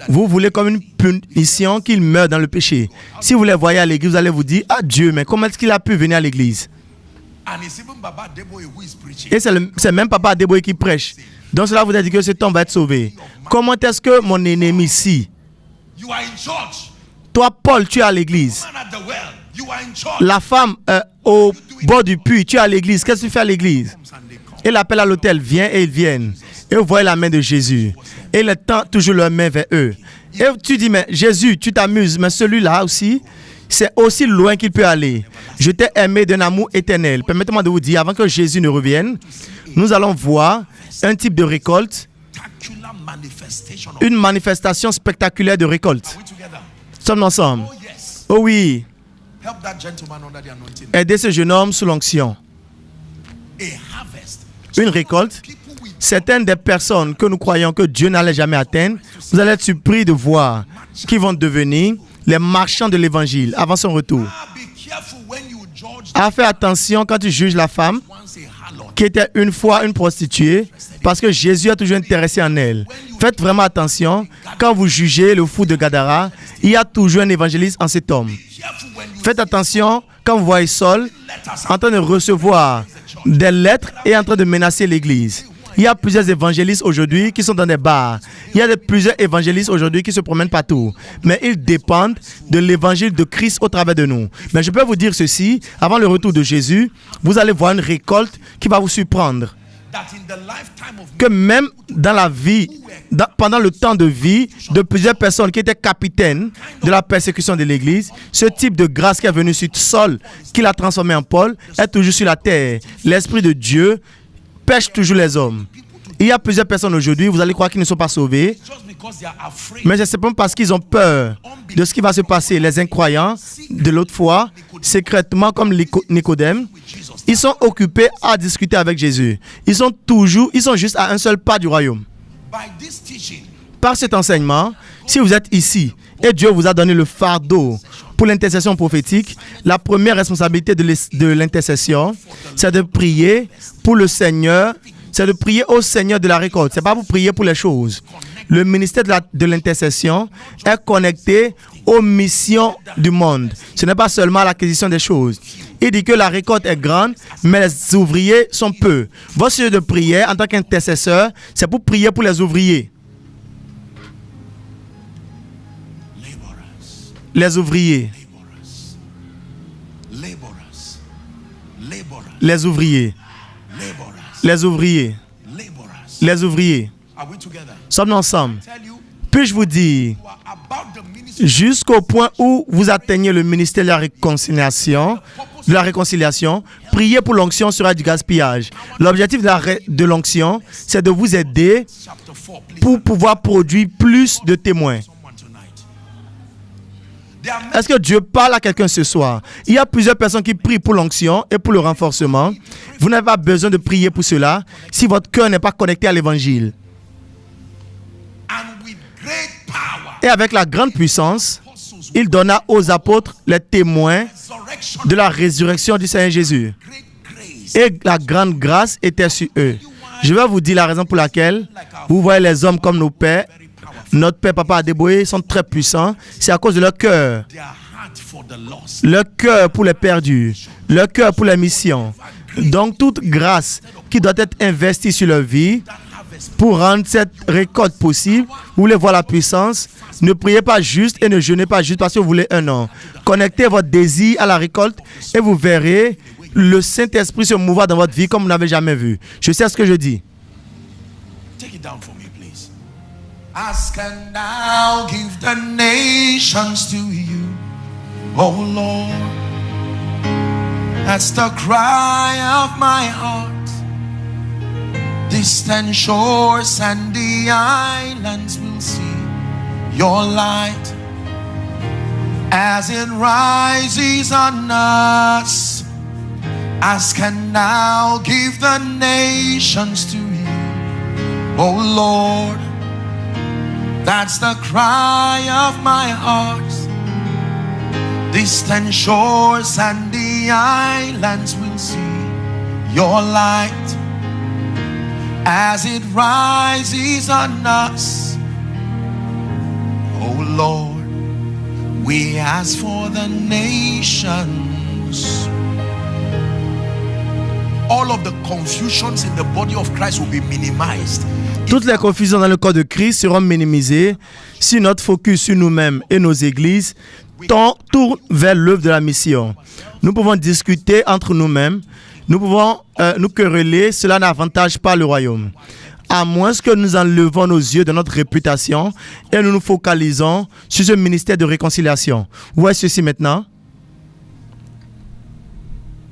vous voulez comme une punition qu'ils meurent dans le péché. Si vous les voyez à l'église, vous allez vous dire, ah Dieu, mais comment est-ce qu'il a pu venir à l'église? Et c'est même Papa Adeboye qui prêche. Donc cela vous a dit que cet homme va être sauvé. Comment est-ce que mon ennemi ici, toi Paul, tu es à l'église. La femme au bord du puits, tu es à l'église. Qu'est-ce que tu fais à l'église? Et l'appel à l'autel vient et ils viennent. Et vous voyez la main de Jésus. Et il tend toujours leur main vers eux. Et tu dis, mais Jésus, tu t'amuses, mais celui-là aussi, c'est aussi loin qu'il peut aller. Je t'ai aimé d'un amour éternel. Permettez-moi de vous dire, avant que Jésus ne revienne, nous allons voir un type de récolte, une manifestation spectaculaire de récolte. Sommes-nous ensemble? Oh oui. Aidez ce jeune homme sous l'onction. Une récolte. Certaines des personnes que nous croyons que Dieu n'allait jamais atteindre, vous allez être surpris de voir qui vont devenir les marchands de l'évangile avant son retour. Be careful when you judge Fais attention quand tu juges la femme once a harlot. qui était une fois une prostituée, parce que Jésus a toujours intéressé en elle. Faites vraiment attention, quand vous jugez le fou de Gadara, il y a toujours un évangéliste en cet homme. Careful when you Faites attention quand vous voyez Saul letters en train de recevoir des lettres et en train de menacer l'église. Il y a plusieurs évangélistes aujourd'hui qui sont dans des bars. Il y a plusieurs évangélistes aujourd'hui qui se promènent partout. Mais ils dépendent de l'évangile de Christ au travers de nous. Mais je peux vous dire ceci, avant le retour de Jésus, vous allez voir une récolte qui va vous surprendre. that in the lifetime of Que même dans la vie, pendant le temps de vie de plusieurs personnes qui étaient capitaines de la persécution de l'Église, ce type de grâce qui est venu sur Saul, qui l'a transformé en Paul, est toujours sur la terre. L'Esprit de Dieu pêche toujours les hommes. Il y a plusieurs personnes aujourd'hui, vous allez croire qu'ils ne sont pas sauvés, just because they are afraid. mais c'est simplement parce qu'ils ont peur de ce qui va se passer. Les incroyants de l'autre fois, secrètement comme Nicodème, ils sont occupés à discuter avec Jésus. Ils sont juste à un seul pas du royaume. By this teaching, Par cet enseignement, si vous êtes ici et Dieu vous a donné le fardeau pour l'intercession prophétique, la première responsabilité de l'intercession, c'est de prier pour le Seigneur, c'est de prier au Seigneur de la récolte. Ce n'est pas pour prier pour les choses. Le ministère de l'intercession est connecté aux missions du monde. Ce n'est pas seulement l'acquisition des choses. Il dit que la récolte est grande, mais les ouvriers sont peu. Votre sujet de prière en tant qu'intercesseur, c'est pour prier pour les ouvriers. laborers, Les ouvriers. laborers, laborers, Les ouvriers. laborers, Les ouvriers. laborers. Les ouvriers. Are we together? Sommes-nous ensemble? Tell you, Puis-je vous dire, you are about the ministry. jusqu'au point où vous atteignez le ministère de la réconciliation, priez pour l'onction sera du gaspillage. L'objectif de l'onction, c'est de vous aider Chapter 4, please. pour pouvoir produire plus de témoins. Someone tonight. There are Est-ce que Dieu parle à quelqu'un ce soir? Il y a plusieurs personnes qui prient pour l'onction et pour le renforcement. Vous n'avez pas besoin de prier pour cela si votre cœur n'est pas connecté à l'évangile. and with great power, Et avec la grande puissance, apostles, il donna aux apôtres les témoins resurrection, de la résurrection du Seigneur Jésus. great grace. Et la grande grâce était sur eux. Je vais vous dire la raison pour laquelle vous voyez les hommes comme nos pères. Very powerful. Notre père, papa Adeboye sont très puissants. C'est à cause de leur cœur. Their heart for the lost. Leur cœur pour les perdus. Leur cœur pour les missions. Donc toute grâce qui doit être investie sur leur vie That harvest. pour rendre cette récolte possible, vous voulez voir la puissance. Ne priez pas juste et ne jeûnez pas juste parce que vous voulez un an. Connectez votre désir à la récolte et vous verrez le Saint-Esprit se mouvoir dans votre vie comme vous n'avez jamais vu. Je sais ce que je dis. Take it down for me, please. Ask and I'll give the nations to you, oh Lord. That's the cry of my heart. Distant shores and the islands will see your light as it rises on us. Ask and I'll give the nations to you, oh Lord. That's the cry of my heart. Distant shores and the islands will see your light as it rises on us. Oh Lord, we ask for the nations. All of the confusions in the body of Christ will be minimized. Toutes les confusions dans le corps de Christ seront minimisées si notre focus sur nous-mêmes et nos églises tourne vers l'œuvre de la mission. Nous pouvons discuter entre nous-mêmes, nous pouvons nous quereller, cela n'avantage pas le royaume. À moins que nous enlevons nos yeux de notre réputation et nous nous focalisons sur ce ministère de réconciliation. Vous voyez ceci maintenant?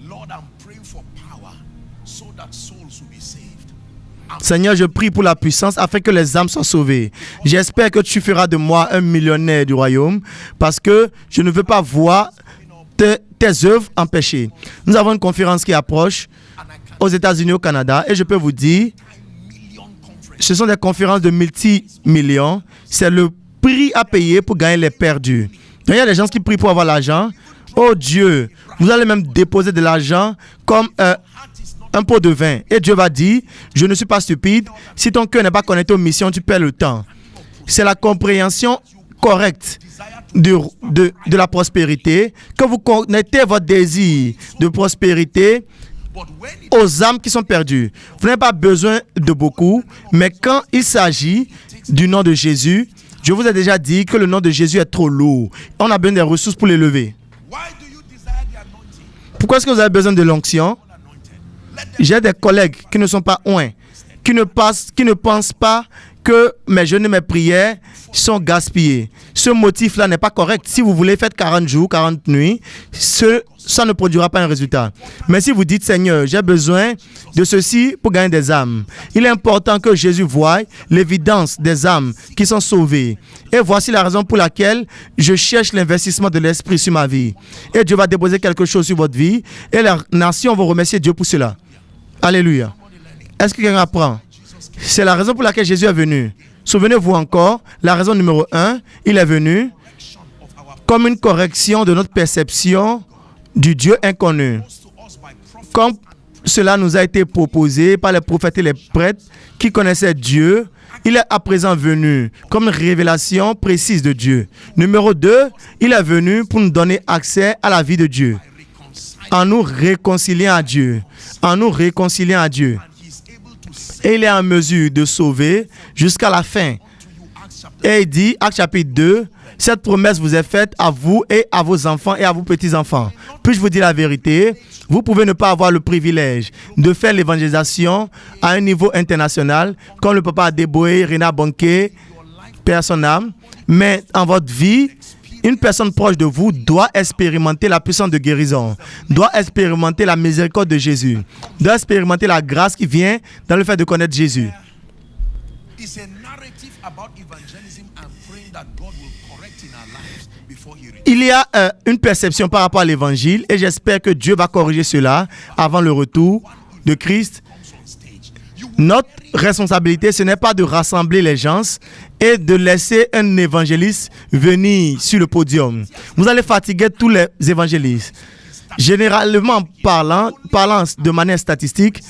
Lord, I'm praying for power so that souls will be saved. Seigneur, je prie pour la puissance afin que les âmes soient sauvées. J'espère que tu feras de moi un millionnaire du royaume parce que je ne veux pas voir tes œuvres empêchées. Nous avons une conférence qui approche aux États-Unis, au Canada, et je peux vous dire, ce sont des conférences de multi-millions. C'est le prix à payer pour gagner les perdus. Donc, il y a des gens qui prient pour avoir l'argent. Oh Dieu, vous allez même déposer de l'argent comme un pot de vin. Et Dieu va dire, je ne suis pas stupide. Si ton cœur n'est pas connecté aux missions, tu perds le temps. C'est la compréhension correcte de la prospérité. Que vous connectez votre désir de prospérité aux âmes qui sont perdues. Vous n'avez pas besoin de beaucoup, mais quand il s'agit du nom de Jésus, je vous ai déjà dit que le nom de Jésus est trop lourd. On a besoin des ressources pour l'élever. Pourquoi est-ce que vous avez besoin de l'onction? J'ai des collègues qui ne sont pas oints, qui ne pensent pas que mes jeûnes et mes prières sont gaspillées. Ce motif-là n'est pas correct. Si vous voulez faire 40 jours, 40 nuits, ça ne produira pas un résultat. Mais si vous dites, Seigneur, j'ai besoin de ceci pour gagner des âmes, il est important que Jésus voie l'évidence des âmes qui sont sauvées. Et voici la raison pour laquelle je cherche l'investissement de l'Esprit sur ma vie. Et Dieu va déposer quelque chose sur votre vie. Et la nation va remercier Dieu pour cela. Alléluia. Est-ce que quelqu'un apprend? C'est la raison pour laquelle Jésus est venu. Souvenez-vous encore, la raison numéro 1, il est venu comme une correction de notre perception du Dieu inconnu. Comme cela nous a été proposé par les prophètes et les prêtres qui connaissaient Dieu, il est à présent venu comme une révélation précise de Dieu. Numéro 2, il est venu pour nous donner accès à la vie de Dieu, en nous réconciliant à Dieu, en nous réconciliant à Dieu. Et il est en mesure de sauver jusqu'à la fin. Et il dit, Actes chapitre 2, cette promesse vous est faite à vous et à vos enfants et à vos petits-enfants. Puis-je vous dire la vérité, vous pouvez ne pas avoir le privilège de faire l'évangélisation à un niveau international, comme le papa Adeboye, Rina Bonke, Père son âme, mais en votre vie, une personne proche de vous doit expérimenter la puissance de guérison, doit expérimenter la miséricorde de Jésus, doit expérimenter la grâce qui vient dans le fait de connaître Jésus. Il y a une perception par rapport à l'évangile et j'espère que Dieu va corriger cela avant le retour de Christ. Notre responsabilité, ce n'est pas de rassembler les gens et de laisser un évangéliste venir sur le podium. Vous allez fatiguer tous les évangélistes. Généralement parlant de manière statistique,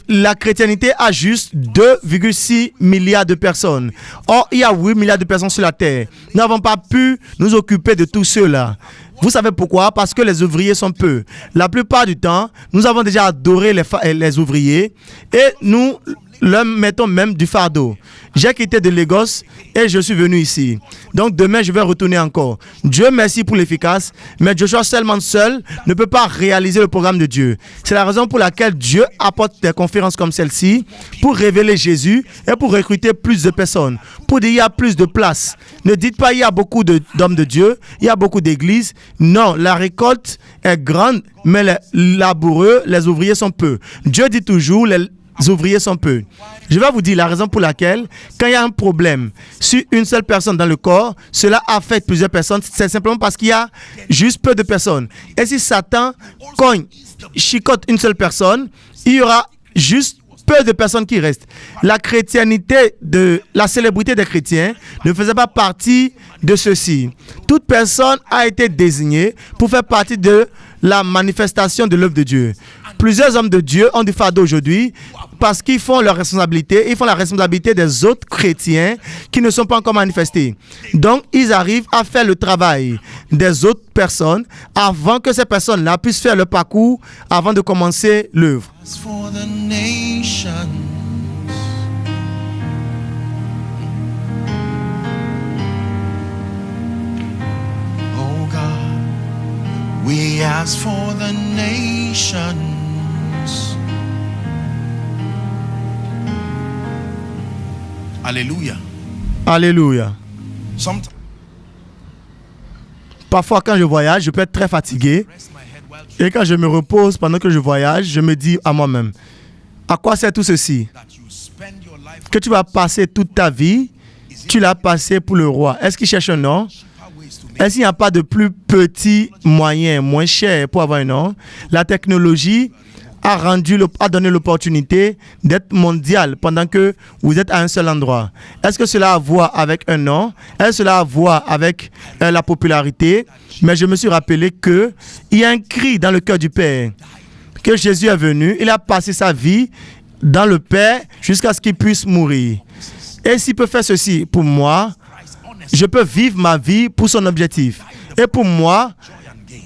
la chrétienté a juste 2,6 milliards de personnes. Or, il y a 8 milliards de personnes sur la terre. Nous n'avons pas pu nous occuper de tous ceux-là. Vous savez pourquoi? Parce que les ouvriers sont peu. La plupart du temps, nous avons déjà adoré les ouvriers et nous leur mettons même du fardeau. J'ai quitté de Lagos et je suis venu ici. Donc demain, je vais retourner encore. Dieu merci pour l'efficace, mais Joshua seulement seul ne peut pas réaliser le programme de Dieu. C'est la raison pour laquelle Dieu apporte des conférences comme celle-ci pour révéler Jésus et pour recruter plus de personnes, pour dire il y a plus de place. Ne dites pas il y a beaucoup d'hommes de Dieu, il y a beaucoup d'églises. Non, la récolte est grande, mais les laboureux, les ouvriers sont peu. Dieu dit toujours les ouvriers sont peu. Je vais vous dire la raison pour laquelle, quand il y a un problème sur une seule personne dans le corps, cela affecte plusieurs personnes. C'est simplement parce qu'il y a juste peu de personnes. Et si Satan chicote une seule personne, il y aura juste peu de personnes qui restent. La chrétienté, la célébrité des chrétiens ne faisait pas partie de ceci. Toute personne a été désignée pour faire partie de la manifestation de l'œuvre de Dieu. Plusieurs hommes de Dieu ont du fardeau aujourd'hui parce qu'ils font leur responsabilité, ils font la responsabilité des autres chrétiens qui ne sont pas encore manifestés. Donc, ils arrivent à faire le travail des autres personnes avant que ces personnes-là puissent faire le parcours avant de commencer l'œuvre. We ask for the nations. Alléluia. Alléluia. Parfois, quand je voyage, je peux être très fatigué. Et quand je me repose pendant que je voyage, je me dis à moi-même, à quoi sert tout ceci? Que tu vas passer toute ta vie, tu l'as passé pour le roi. Est-ce qu'il cherche un nom? Est-ce qu'il n'y a pas de plus petit moyen, moins cher pour avoir un nom? La technologie a donné l'opportunité d'être mondial pendant que vous êtes à un seul endroit. Est-ce que cela a à voir avec un nom? Est-ce que cela a à voir avec la popularité? Mais je me suis rappelé qu'il y a un cri dans le cœur du Père, que Jésus est venu, il a passé sa vie dans le Père jusqu'à ce qu'il puisse mourir. Et s'il peut faire ceci pour moi, je peux vivre ma vie pour son objectif. Et pour moi,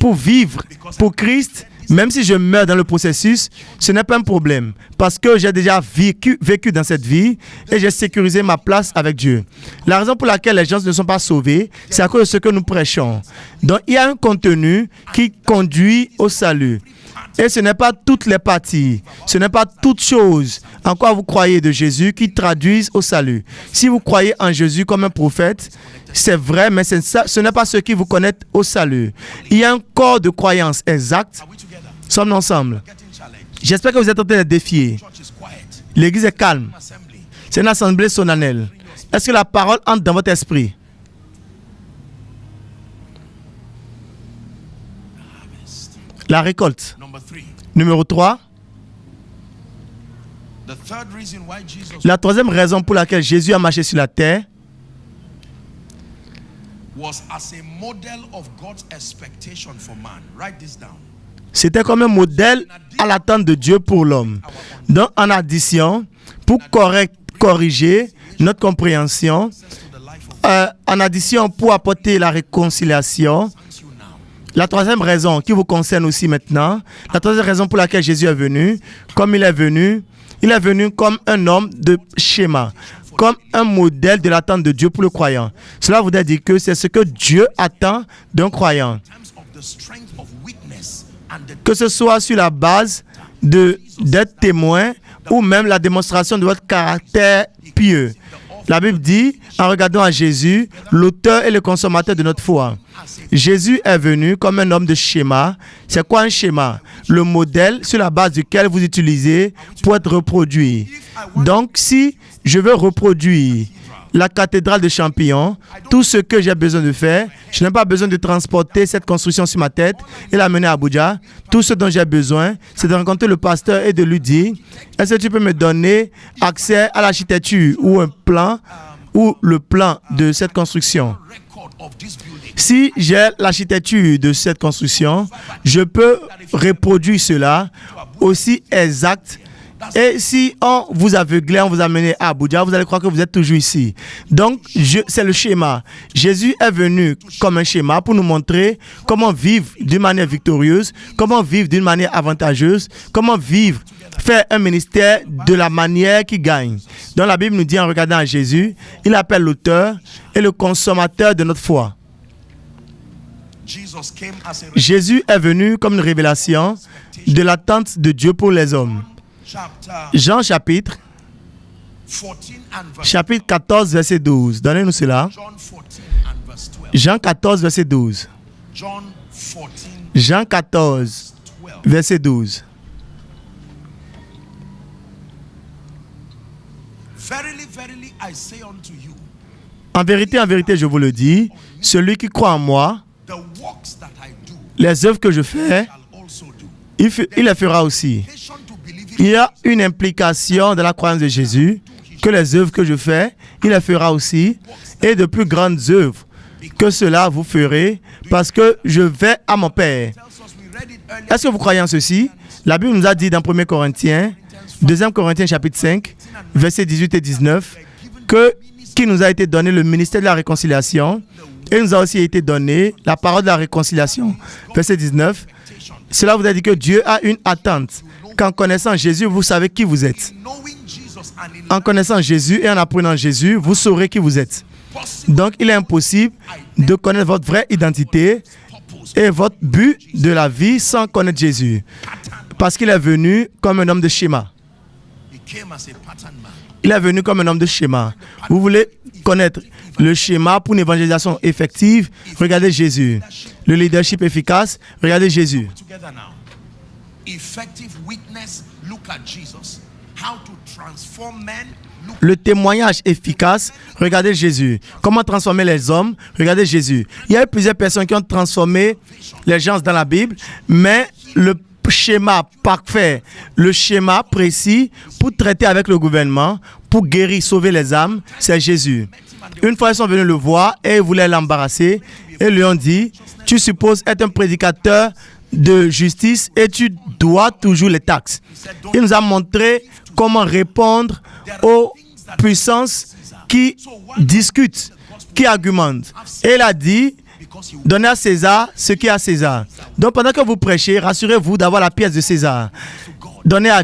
pour vivre pour Christ, même si je meurs dans le processus, ce n'est pas un problème. Parce que j'ai déjà vécu dans cette vie et j'ai sécurisé ma place avec Dieu. La raison pour laquelle les gens ne sont pas sauvés, c'est à cause de ce que nous prêchons. Donc, il y a un contenu qui conduit au salut. Et ce n'est pas toutes les parties, ce n'est pas toutes choses en quoi vous croyez de Jésus qui traduisent au salut. Si vous croyez en Jésus comme un prophète, c'est vrai, mais ce n'est pas ce qui vous connecte au salut. Il y a un corps de croyance exact. Sommes-nous ensemble? J'espère que vous êtes en train de défier. L'église est calme. C'est une assemblée solennelle. Est-ce que la parole entre dans votre esprit? La récolte. Numéro 3. La troisième raison pour laquelle Jésus a marché sur la terre c'était comme un modèle à l'attente de Dieu pour l'homme. Donc, en addition, pour corriger notre compréhension, en addition, pour apporter la réconciliation, la troisième raison qui vous concerne aussi maintenant, la troisième raison pour laquelle Jésus est venu, comme il est venu comme un homme de schéma, comme un modèle de l'attente de Dieu pour le croyant. Cela voudrait dire que c'est ce que Dieu attend d'un croyant. Que ce soit sur la base d'être témoin ou même la démonstration de votre caractère pieux. La Bible dit, en regardant à Jésus, l'auteur et le consommateur de notre foi. Jésus est venu comme un homme de schéma. C'est quoi un schéma? Le modèle sur la base duquel vous utilisez pour être reproduit. Donc, si je veux reproduire la cathédrale de Champillon, tout ce que j'ai besoin de faire, je n'ai pas besoin de transporter cette construction sur ma tête et la mener à Abuja. Tout ce dont j'ai besoin, c'est de rencontrer le pasteur et de lui dire, est-ce que tu peux me donner accès à l'architecture ou un plan ou le plan de cette construction? Si j'ai l'architecture de cette construction, je peux reproduire cela aussi exact. Et si on vous aveuglait, on vous amenait à Abuja, vous allez croire que vous êtes toujours ici. Donc, c'est le schéma. Jésus est venu comme un schéma pour nous montrer comment vivre d'une manière victorieuse, comment vivre d'une manière avantageuse, comment vivre, faire un ministère de la manière qui gagne. Donc, la Bible nous dit en regardant à Jésus, il appelle l'auteur et le consommateur de notre foi. Jésus est venu comme une révélation de l'attente de Dieu pour les hommes. Jean chapitre 14, verset 12. Donnez-nous cela. Jean 14, verset 12. Jean 14, verset 12. En vérité, je vous le dis, celui qui croit en moi, les œuvres que je fais, il les fera aussi. Il y a une implication dans la croyance de Jésus, que les œuvres que je fais, il les fera aussi, et de plus grandes œuvres que cela vous ferez, parce que je vais à mon Père. Est-ce que vous croyez en ceci? La Bible nous a dit dans 1 Corinthiens, 2 Corinthiens chapitre 5, versets 18 et 19, qu'il nous a été donné le ministère de la réconciliation, et nous a aussi été donné la parole de la réconciliation. Verset 19, cela vous a dit que Dieu a une attente. Qu'en connaissant Jésus, vous savez qui vous êtes. En connaissant Jésus et en apprenant Jésus, vous saurez qui vous êtes. Donc, il est impossible de connaître votre vraie identité et votre but de la vie sans connaître Jésus. Parce qu'il est venu comme un homme de schéma. Il est venu comme un homme de schéma. Vous voulez connaître le schéma pour une évangélisation effective? Regardez Jésus. Le leadership efficace? Regardez Jésus. Le témoignage efficace, regardez Jésus. Comment transformer les hommes? Regardez Jésus. Il y a eu plusieurs personnes qui ont transformé les gens dans la Bible, mais le schéma parfait, le schéma précis pour traiter avec le gouvernement, pour guérir, sauver les âmes, c'est Jésus. Une fois, ils sont venus le voir et ils voulaient l'embarrasser et lui ont dit, tu supposes être un prédicateur de justice et tu dois toujours les taxes. Il nous a montré comment répondre aux puissances qui discutent, qui argumentent. Et il a dit, donnez à César ce qui est à César. Donc pendant que vous prêchez, rassurez-vous d'avoir la pièce de César. Donnez à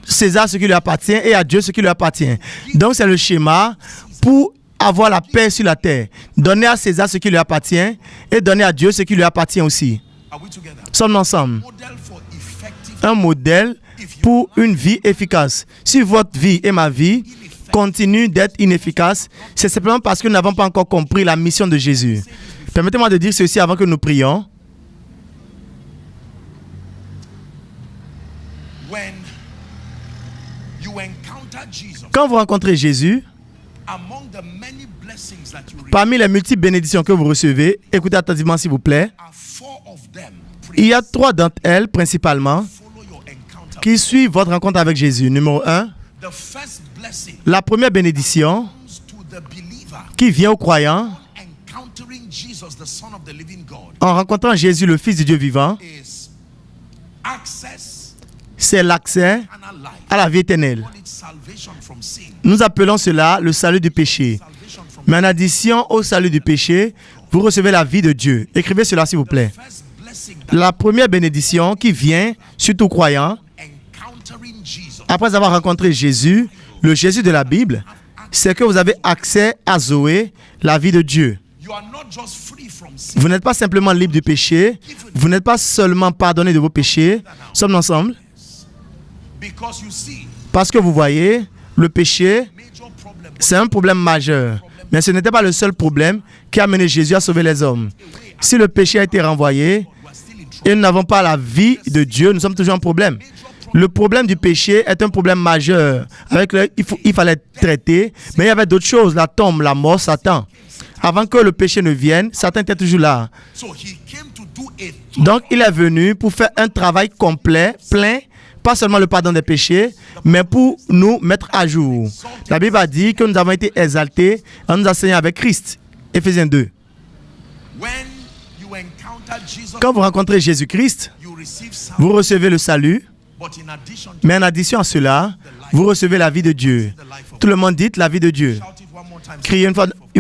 César ce qui lui appartient et à Dieu ce qui lui appartient. Donc c'est le schéma pour avoir la paix sur la terre. Donnez à César ce qui lui appartient et donnez à Dieu ce qui lui appartient aussi. Sommes ensemble. Un modèle pour une vie efficace. Si votre vie et ma vie continuent d'être inefficaces, c'est simplement parce que nous n'avons pas encore compris la mission de Jésus. Permettez-moi de dire ceci avant que nous prions. Quand vous rencontrez Jésus, parmi les multiples bénédictions que vous recevez, écoutez attentivement s'il vous plaît, il y a 3 d'entre elles principalement qui suivent votre rencontre avec Jésus. Numéro 1, la première bénédiction qui vient aux croyants en rencontrant Jésus, le Fils du Dieu vivant, c'est l'accès à la vie éternelle. Nous appelons cela le salut du péché. Mais en addition au salut du péché, vous recevez la vie de Dieu. Écrivez cela s'il vous plaît. La première bénédiction qui vient sur tout croyant, après avoir rencontré Jésus, le Jésus de la Bible, c'est que vous avez accès à Zoé, la vie de Dieu. Vous n'êtes pas simplement libre du péché, vous n'êtes pas seulement pardonné de vos péchés. Sommes ensemble? Parce que vous voyez, le péché, c'est un problème majeur. Mais ce n'était pas le seul problème qui a amené Jésus à sauver les hommes. Si le péché a été renvoyé et nous n'avons pas la vie de Dieu, nous sommes toujours en problème. Le problème du péché est un problème majeur avec lequel il fallait traiter, mais il y avait d'autres choses, la tombe, la mort, Satan. Avant que le péché ne vienne, Satan était toujours là. Donc, il est venu pour faire un travail complet, plein, pas seulement le pardon des péchés, mais pour nous mettre à jour. La Bible a dit que nous avons été exaltés en nous asseyant avec Christ. Éphésiens 2. Quand vous rencontrez Jésus-Christ, vous recevez le salut, mais en addition à cela, vous recevez la vie de Dieu. Tout le monde dit la vie de Dieu. Criez une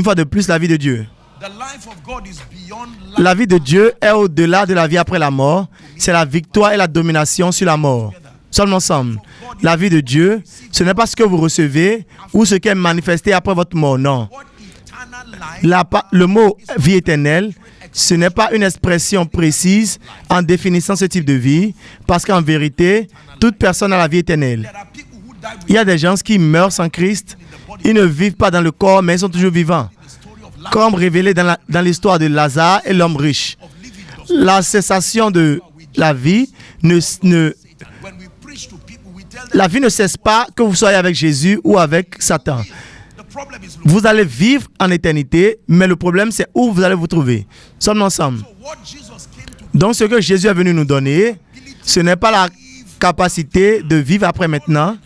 fois de plus la vie de Dieu. La vie de Dieu est au-delà de la vie après la mort. C'est la victoire et la domination sur la mort. Sommes ensemble. La vie de Dieu, ce n'est pas ce que vous recevez ou ce qui est manifesté après votre mort, non. Le mot vie éternelle, ce n'est pas une expression précise en définissant ce type de vie, parce qu'en vérité, toute personne a la vie éternelle. Il y a des gens qui meurent sans Christ, ils ne vivent pas dans le corps, mais ils sont toujours vivants. Comme révélé dans l'histoire de Lazare et l'homme riche. La cessation de la vie la vie ne cesse pas que vous soyez avec Jésus ou avec Satan. Vous allez vivre en éternité, mais le problème c'est où vous allez vous trouver. Sommes ensemble. Donc ce que Jésus est venu nous donner, ce n'est pas la capacité de vivre après maintenant.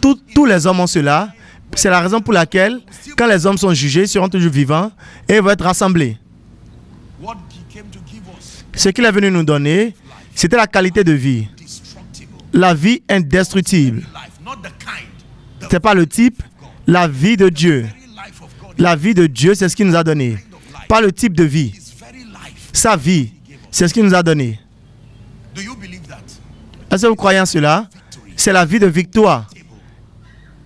Tous les hommes ont cela. C'est la raison pour laquelle, quand les hommes sont jugés, ils seront toujours vivants et vont être rassemblés. Ce qu'il est venu nous donner, c'était la qualité de vie. La vie indestructible. Ce n'est pas le type, la vie de Dieu. La vie de Dieu, c'est ce qu'il nous a donné. Pas le type de vie. Sa vie, c'est ce qu'il nous a donné. Est-ce que vous croyez en cela? C'est la vie de victoire.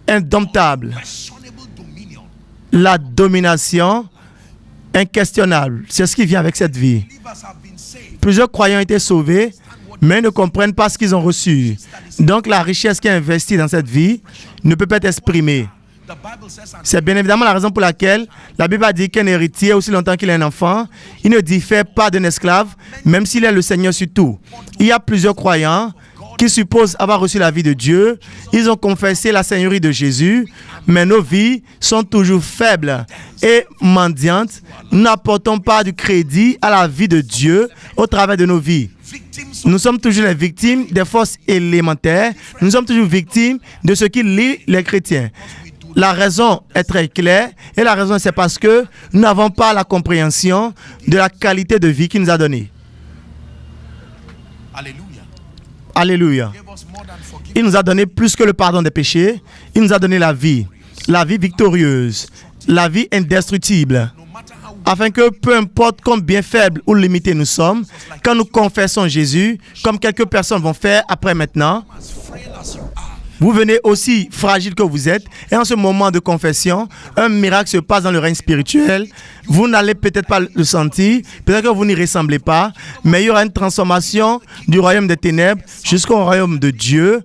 Indomptable. La domination inquestionnable. C'est ce qui vient avec cette vie. Plusieurs croyants ont été sauvés, mais ne comprennent pas ce qu'ils ont reçu. Donc la richesse qui est investie dans cette vie ne peut pas être exprimée. C'est bien évidemment la raison pour laquelle la Bible a dit qu'un héritier, aussi longtemps qu'il est un enfant, il ne diffère pas d'un esclave, même s'il est le Seigneur sur tout. Il y a plusieurs croyants qui supposent avoir reçu la vie de Dieu. Ils ont confessé la Seigneurie de Jésus, mais nos vies sont toujours faibles et mendiantes. Nous n'apportons pas du crédit à la vie de Dieu au travers de nos vies. Nous sommes toujours les victimes des forces élémentaires. Nous sommes toujours victimes de ce qui lie les chrétiens. La raison est très claire et la raison c'est parce que nous n'avons pas la compréhension de la qualité de vie qu'il nous a donnée. Alléluia. Il nous a donné plus que le pardon des péchés. Il nous a donné la vie victorieuse, la vie indestructible. Afin que peu importe combien faibles ou limités nous sommes, quand nous confessons Jésus, comme quelques personnes vont faire après maintenant, vous venez aussi fragile que vous êtes, et en ce moment de confession, un miracle se passe dans le règne spirituel. Vous n'allez peut-être pas le sentir, peut-être que vous n'y ressemblez pas, mais il y aura une transformation du royaume des ténèbres jusqu'au royaume de Dieu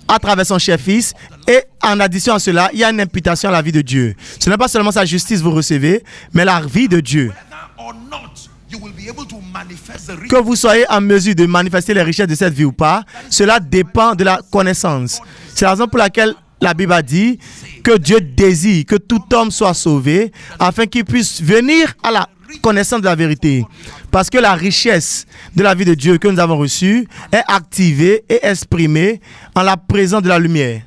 à travers son cher-fils. Et en addition à cela, il y a une imputation à la vie de Dieu. Ce n'est pas seulement sa justice que vous recevez, mais la vie de Dieu. Que vous soyez en mesure de manifester les richesses de cette vie ou pas, cela dépend de la connaissance. C'est la raison pour laquelle la Bible a dit que Dieu désire que tout homme soit sauvé afin qu'il puisse venir à la connaissance de la vérité. Parce que la richesse de la vie de Dieu que nous avons reçue est activée et exprimée en la présence de la lumière.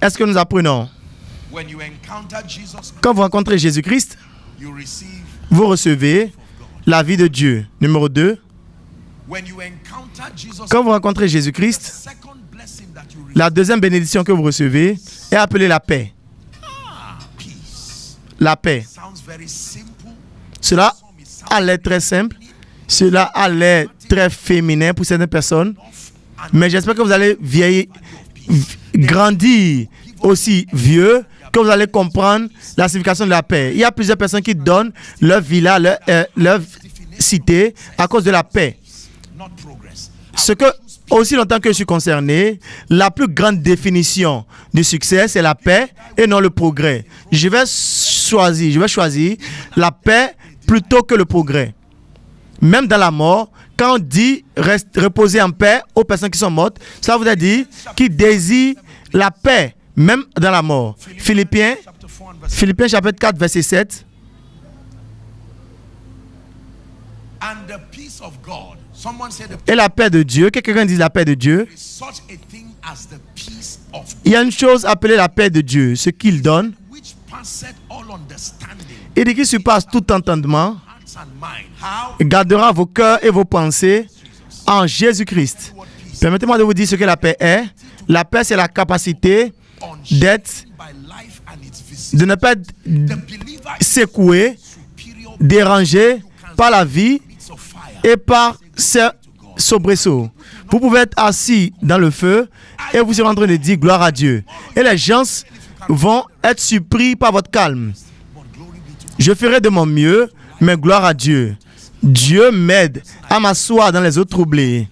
Est-ce que nous apprenons? Quand vous rencontrez Jésus-Christ, vous recevez la vie de Dieu. Numéro 2, quand vous rencontrez Jésus-Christ, la deuxième bénédiction que vous recevez est appelée la paix. La paix. Cela a l'air très simple, cela a l'air très féminin pour certaines personnes, mais j'espère que vous allez grandir aussi vieux, que vous allez comprendre la signification de la paix. Il y a plusieurs personnes qui donnent leur villa, leur cité à cause de la paix. Ce que, aussi longtemps que je suis concerné, la plus grande définition du succès, c'est la paix et non le progrès. Je vais choisir la paix plutôt que le progrès. Même dans la mort, quand on dit reposer en paix aux personnes qui sont mortes, ça veut dire qu'ils désirent la paix. Même dans la mort. Philippiens chapitre 4, verset 7. Et la paix de Dieu, que quelqu'un dise la paix de Dieu. Il y a une chose appelée la paix de Dieu, ce qu'il donne. Il dit qu'il surpasse tout entendement, gardera vos cœurs et vos pensées en Jésus-Christ. Permettez-moi de vous dire ce que la paix est. La paix, c'est la capacité de ne pas être secoué, dérangé par la vie et par ses soubresauts. Vous pouvez être assis dans le feu et vous serez en train de dire gloire à Dieu. Et les gens vont être surpris par votre calme. Je ferai de mon mieux, mais gloire à Dieu. Dieu m'aide à m'asseoir dans les eaux troublées.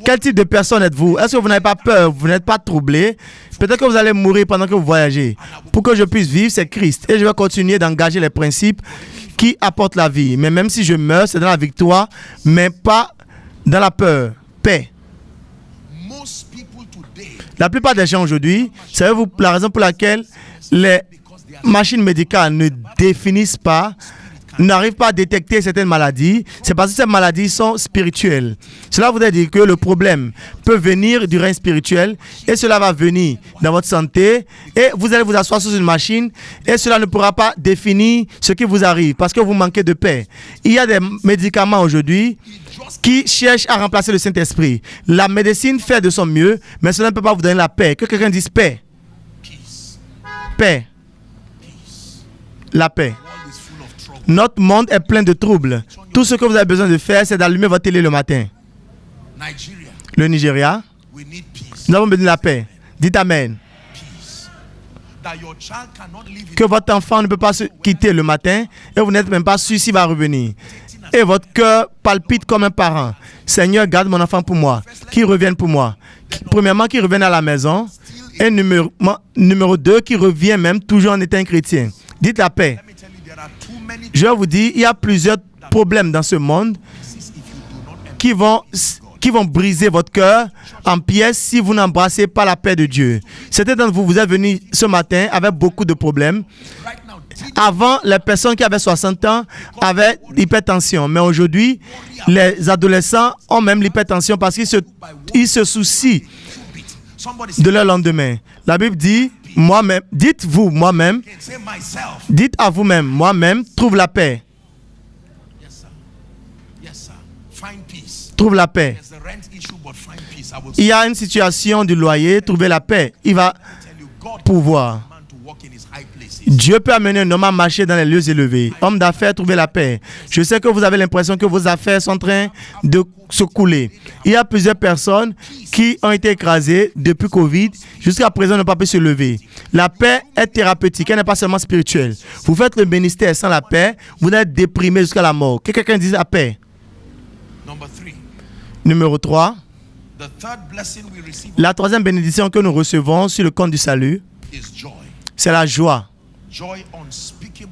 Quel type de personne êtes-vous? Est-ce que vous n'avez pas peur? Vous n'êtes pas troublé? Peut-être que vous allez mourir pendant que vous voyagez. Pour que je puisse vivre, c'est Christ. Et je vais continuer d'engager les principes qui apportent la vie. Mais même si je meurs, c'est dans la victoire, mais pas dans la peur. Paix. La plupart des gens aujourd'hui, savez-vous la raison pour laquelle les machines médicales ne définissent pas, n'arrivent pas à détecter certaines maladies, c'est parce que ces maladies sont spirituelles. Cela voudrait dire que le problème peut venir du règne spirituel et cela va venir dans votre santé et vous allez vous asseoir sur une machine et cela ne pourra pas définir ce qui vous arrive parce que vous manquez de paix. Il y a des médicaments aujourd'hui qui cherchent à remplacer le Saint-Esprit. La médecine fait de son mieux, mais cela ne peut pas vous donner la paix. Que quelqu'un dise paix. Paix. La paix. Notre monde est plein de troubles. Tout ce que vous avez besoin de faire, c'est d'allumer votre télé le matin. Le Nigeria, nous avons besoin de la paix. Dites Amen. Que votre enfant ne peut pas se quitter le matin et vous n'êtes même pas sûr s'il va revenir. Et votre cœur palpite comme un parent. Seigneur, garde mon enfant pour moi. Qu'il revienne pour moi. Premièrement, qu'il revienne à la maison. Et numéro 2, qu'il revienne même toujours en étant chrétien. Dites la paix. Je vais vous dire, il y a plusieurs problèmes dans ce monde qui vont briser votre cœur en pièces si vous n'embrassez pas la paix de Dieu. Certains d'entre vous, vous êtes venus ce matin avec beaucoup de problèmes. Avant, les personnes qui avaient 60 ans avaient l'hypertension. Mais aujourd'hui, les adolescents ont même l'hypertension parce qu'ils se soucient de leur lendemain. La Bible dit, moi-même, dites-vous, moi-même, dites à vous-même, moi-même, trouve la paix. Trouve la paix. Il y a une situation du loyer, trouvez la paix. Il va pouvoir. Dieu peut amener un homme à marcher dans les lieux élevés. Homme d'affaires, trouvez la paix. Je sais que vous avez l'impression que vos affaires sont en train de se couler. Il y a plusieurs personnes qui ont été écrasées depuis Covid. Jusqu'à présent, n'ont pas pu se lever. La paix est thérapeutique, elle n'est pas seulement spirituelle. Vous faites le ministère sans la paix, vous êtes déprimé jusqu'à la mort. Que quelqu'un dise la paix. Numéro 3. La troisième bénédiction que nous recevons sur le compte du salut, c'est la joie.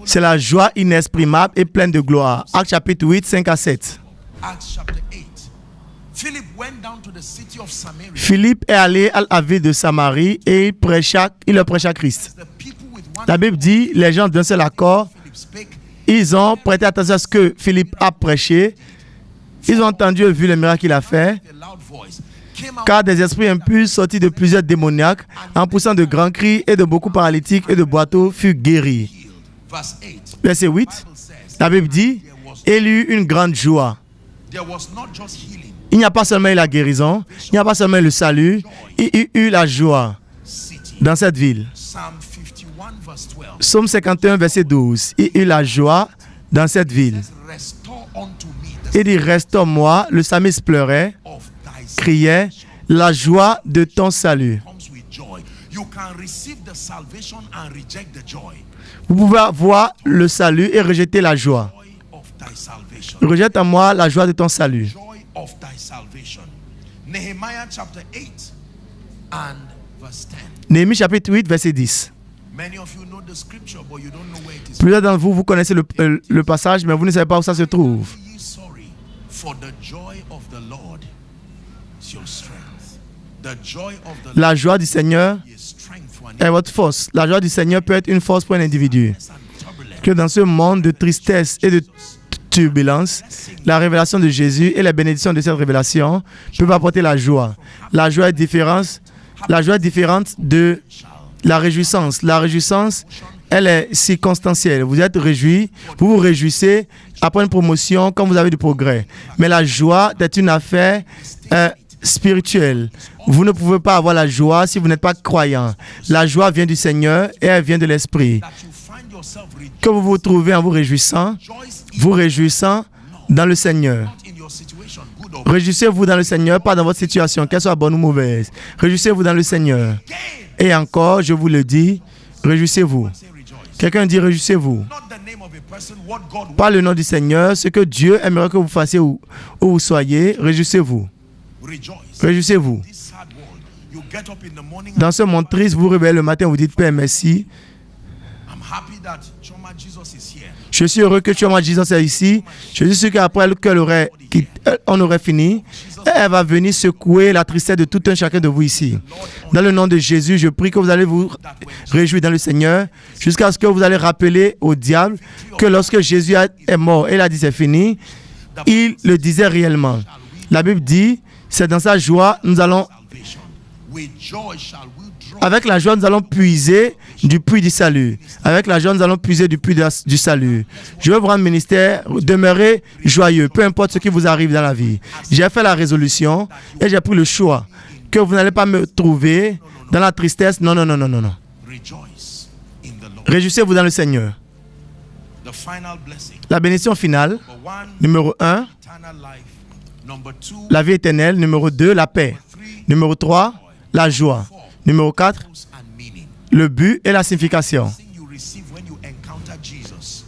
C'est la joie inexprimable et pleine de gloire. Actes chapitre 8, 5 à 7. Philippe est allé à la ville de Samarie et il leur prêcha Christ. La Bible dit, les gens d'un seul accord, ils ont prêté attention à ce que Philippe a prêché. Ils ont entendu et vu le miracle qu'il a fait. Car des esprits impurs sortis de plusieurs démoniaques, en poussant de grands cris et de beaucoup paralytiques et de boiteux, furent guéris. Verset 8, la Bible dit, il eut une grande joie. Il n'y a pas seulement eu la guérison, il n'y a pas seulement eu le salut, il y eut la joie dans cette ville. Psaume 51, verset 12, il y eut la joie dans cette ville. Il dit, restaure-moi, le psalmiste pleurait, criait, la joie de ton salut. Vous pouvez avoir le salut et rejeter la joie. Rejette en moi la joie de ton salut. Néhémie chapitre 8, verset 10. Plusieurs d'entre vous, vous connaissez le passage, mais vous ne savez pas où ça se trouve. La joie du Seigneur est votre force. La joie du Seigneur peut être une force pour un individu. Que dans ce monde de tristesse et de turbulence, la révélation de Jésus et la bénédiction de cette révélation peuvent apporter la joie. La joie est différente de la réjouissance. La réjouissance, elle est circonstancielle. Vous êtes réjouis, vous vous réjouissez après une promotion quand vous avez du progrès. Mais la joie est une affaire spirituelle. Vous ne pouvez pas avoir la joie si vous n'êtes pas croyant. La joie vient du Seigneur et elle vient de l'Esprit. Que vous vous trouvez en vous réjouissant dans le Seigneur. Réjouissez-vous dans le Seigneur, pas dans votre situation, qu'elle soit bonne ou mauvaise. Réjouissez-vous dans le Seigneur. Et encore, je vous le dis, réjouissez-vous. Quelqu'un dit réjouissez-vous. Pas le nom du Seigneur, ce que Dieu aimerait que vous fassiez où vous soyez, réjouissez-vous. Réjouissez-vous. Dans ce monde triste, vous vous réveillez le matin, vous dites Père, merci. Je suis heureux que Chioma Jesus est ici. Je suis sûr qu'après on aurait fini, elle va venir secouer la tristesse de tout un chacun de vous ici. Dans le nom de Jésus, je prie que vous allez vous réjouir dans le Seigneur jusqu'à ce que vous allez rappeler au diable que lorsque Jésus est mort et il a dit c'est fini, il le disait réellement. La Bible dit, c'est dans sa joie, avec la joie, nous allons puiser du puits du salut. Avec la joie, nous allons puiser du puits du salut. Je veux vous rendre ministère, demeurez joyeux, peu importe ce qui vous arrive dans la vie. J'ai fait la résolution et j'ai pris le choix que vous n'allez pas me trouver dans la tristesse. Non. Réjouissez-vous dans le Seigneur. La bénédiction finale, numéro 1, la vie éternelle. Numéro 2, la paix. Numéro 3, la joie. Numéro 4, le but et la signification.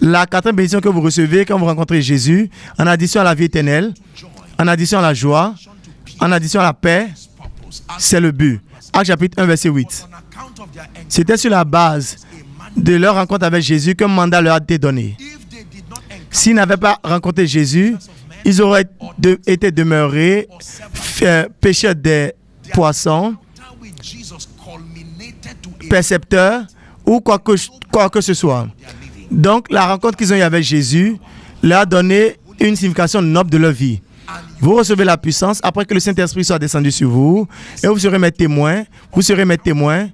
La quatrième bénédiction que vous recevez quand vous rencontrez Jésus, en addition à la vie éternelle, en addition à la joie, en addition à la paix, c'est le but. Actes chapitre 1, verset 8. C'était sur la base de leur rencontre avec Jésus qu'un mandat leur a été donné. S'ils n'avaient pas rencontré Jésus, ils auraient été demeurés pêcheurs des poissons, percepteurs ou quoi que ce soit. Donc, la rencontre qu'ils ont eue avec Jésus leur a donné une signification noble de leur vie. Vous recevez la puissance après que le Saint-Esprit soit descendu sur vous et vous serez mes témoins. Vous serez mes témoins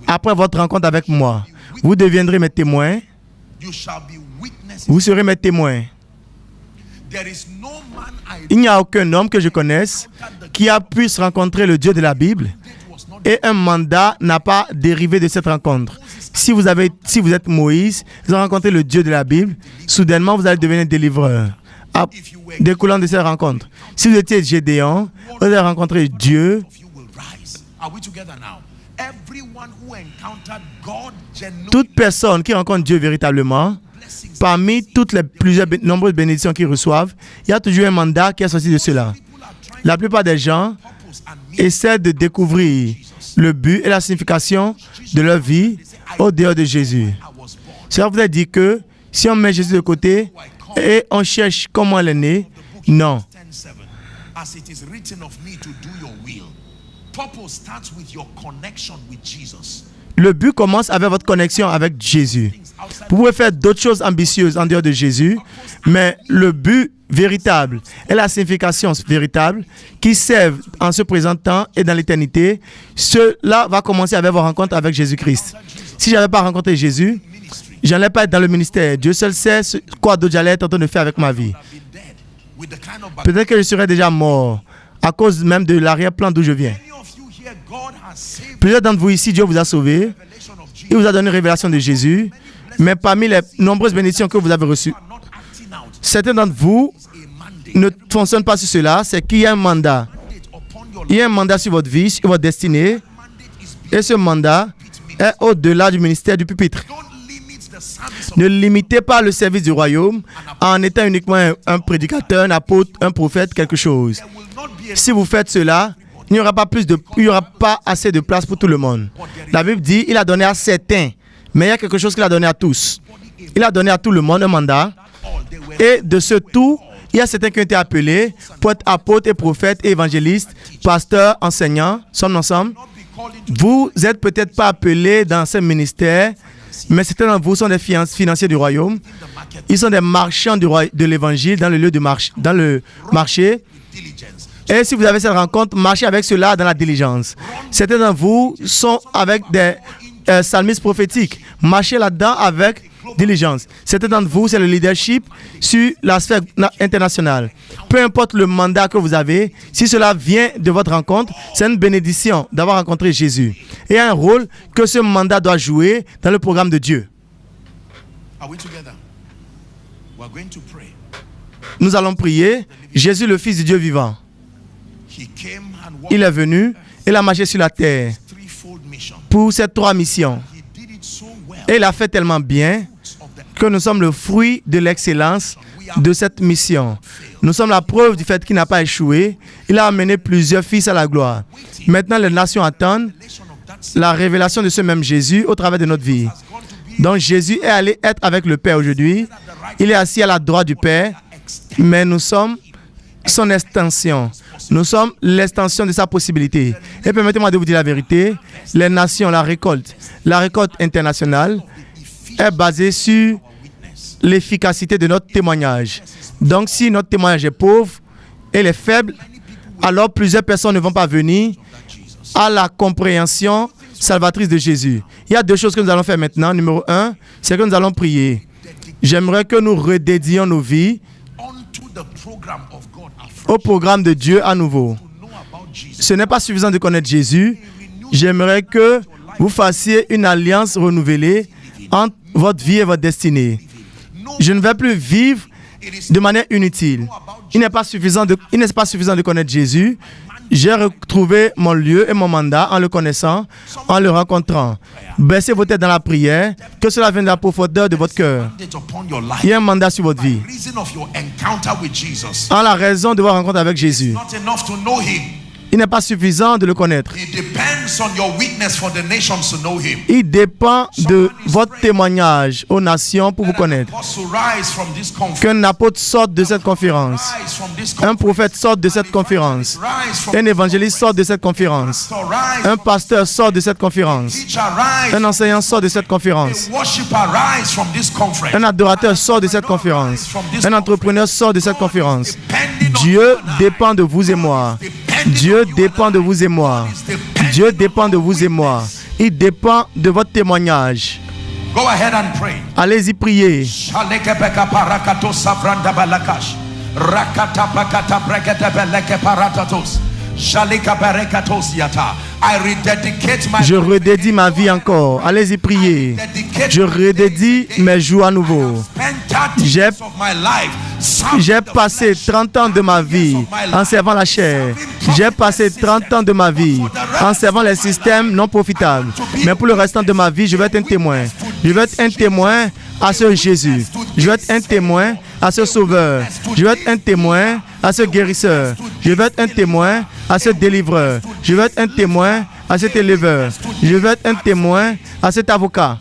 après votre rencontre avec moi. Vous deviendrez mes témoins. Vous serez mes témoins. Il n'y a aucun homme que je connaisse qui a pu se rencontrer le Dieu de la Bible et un mandat n'a pas dérivé de cette rencontre. Si vous êtes Moïse, vous avez rencontré le Dieu de la Bible, soudainement vous allez devenir délivreur. Découlant de cette rencontre. Si vous étiez Gédéon, vous avez rencontré Dieu. Toute personne qui rencontre Dieu véritablement, parmi toutes les nombreuses bénédictions qu'ils reçoivent, il y a toujours un mandat qui est sorti de cela. La plupart des gens essaient de découvrir le but et la signification de leur vie au dehors de Jésus. Cela voudrait dire que si on met Jésus de côté et on cherche comment elle est née, non. Le but commence avec votre connexion avec Jésus. Vous pouvez faire d'autres choses ambitieuses en dehors de Jésus, mais le but véritable et la signification véritable qui servent en ce présent temps et dans l'éternité, cela va commencer avec vos rencontres avec Jésus-Christ. Si je n'avais pas rencontré Jésus, je n'allais pas être dans le ministère. Dieu seul sait quoi d'autre j'allais être en train de faire avec ma vie. Peut-être que je serais déjà mort à cause même de l'arrière-plan d'où je viens. Plusieurs d'entre vous ici, Dieu vous a sauvé. Il vous a donné une révélation de Jésus. Mais parmi les nombreuses bénédictions que vous avez reçues, certains d'entre vous ne fonctionnent pas sur cela. C'est qu'il y a un mandat. Il y a un mandat sur votre vie, sur votre destinée. Et ce mandat est au-delà du ministère du pupitre. Ne limitez pas le service du royaume en étant uniquement un prédicateur, un apôtre, un prophète, quelque chose. Si vous faites cela, il n'y aura pas assez de place pour tout le monde. La Bible dit, il a donné à certains, mais il y a quelque chose qu'il a donné à tous. Il a donné à tout le monde un mandat. Et de ce tout, il y a certains qui ont été appelés pour être apôtres et prophètes et évangélistes, pasteurs, enseignants, sommes ensemble. Vous n'êtes peut-être pas appelés dans ce ministère, mais certains d'entre vous sont des financiers du royaume. Ils sont des marchands de l'évangile dans le lieu de dans le marché. Et si vous avez cette rencontre, marchez avec cela dans la diligence. Certains d'entre vous sont avec des psalmistes prophétiques. Marchez là-dedans avec diligence. Certains d'entre vous, c'est le leadership sur la sphère internationale. Peu importe le mandat que vous avez, si cela vient de votre rencontre, c'est une bénédiction d'avoir rencontré Jésus. Et il y a un rôle que ce mandat doit jouer dans le programme de Dieu. Nous allons prier. Jésus, le Fils du Dieu vivant. Il est venu, il a marché sur la terre pour ces 3 missions. Et il a fait tellement bien que nous sommes le fruit de l'excellence de cette mission. Nous sommes la preuve du fait qu'il n'a pas échoué. Il a amené plusieurs fils à la gloire. Maintenant, les nations attendent la révélation de ce même Jésus au travers de notre vie. Donc, Jésus est allé être avec le Père aujourd'hui. Il est assis à la droite du Père, mais nous sommes son extension. Nous sommes l'extension de sa possibilité. Et permettez-moi de vous dire la vérité. Les nations, la récolte internationale est basée sur l'efficacité de notre témoignage. Donc, si notre témoignage est pauvre et est faible, alors plusieurs personnes ne vont pas venir à la compréhension salvatrice de Jésus. Il y a 2 choses que nous allons faire maintenant. Numéro 1, c'est que nous allons prier. J'aimerais que nous redédions nos vies au programme de Dieu à nouveau. Ce n'est pas suffisant de connaître Jésus. J'aimerais que vous fassiez une alliance renouvelée entre votre vie et votre destinée. Je ne vais plus vivre de manière inutile. Il n'est pas suffisant de connaître Jésus. J'ai retrouvé mon lieu et mon mandat en le connaissant, en le rencontrant. Baissez vos têtes dans la prière, que cela vienne de la profondeur de votre cœur. Il y a un mandat sur votre vie. En la raison de votre rencontre avec Jésus. Il n'est pas suffisant de le connaître. depends on your witness for the nations to know him. Il dépend de votre témoignage aux nations pour vous connaître. Qu'un apôtre sorte de cette conférence. Un prophète sorte de cette conférence. Un évangéliste sorte de cette conférence. Un pasteur sort de cette conférence. Un enseignant sort de cette conférence. Un adorateur sort de cette conférence. Un entrepreneur sort de cette conférence. Dieu dépend de vous et moi. Dieu dépend de vous et moi. Dieu dépend de vous et moi. Il dépend de votre témoignage. Go ahead and pray. Allez-y prier. Je redédie ma vie encore. Allez-y prier. Je redédie mes jours à nouveau. J'ai passé 30 ans de ma vie en servant la chair. J'ai passé 30 ans de ma vie en servant les systèmes non profitables. Mais pour le restant de ma vie, je vais être un témoin. Je vais être un témoin à ce Jésus. Je vais être un témoin à ce Sauveur. Je vais être un témoin à ce guérisseur. Je vais être un témoin à ce délivreur. Je vais être un témoin à cet éleveur. Je vais être un témoin à cet avocat.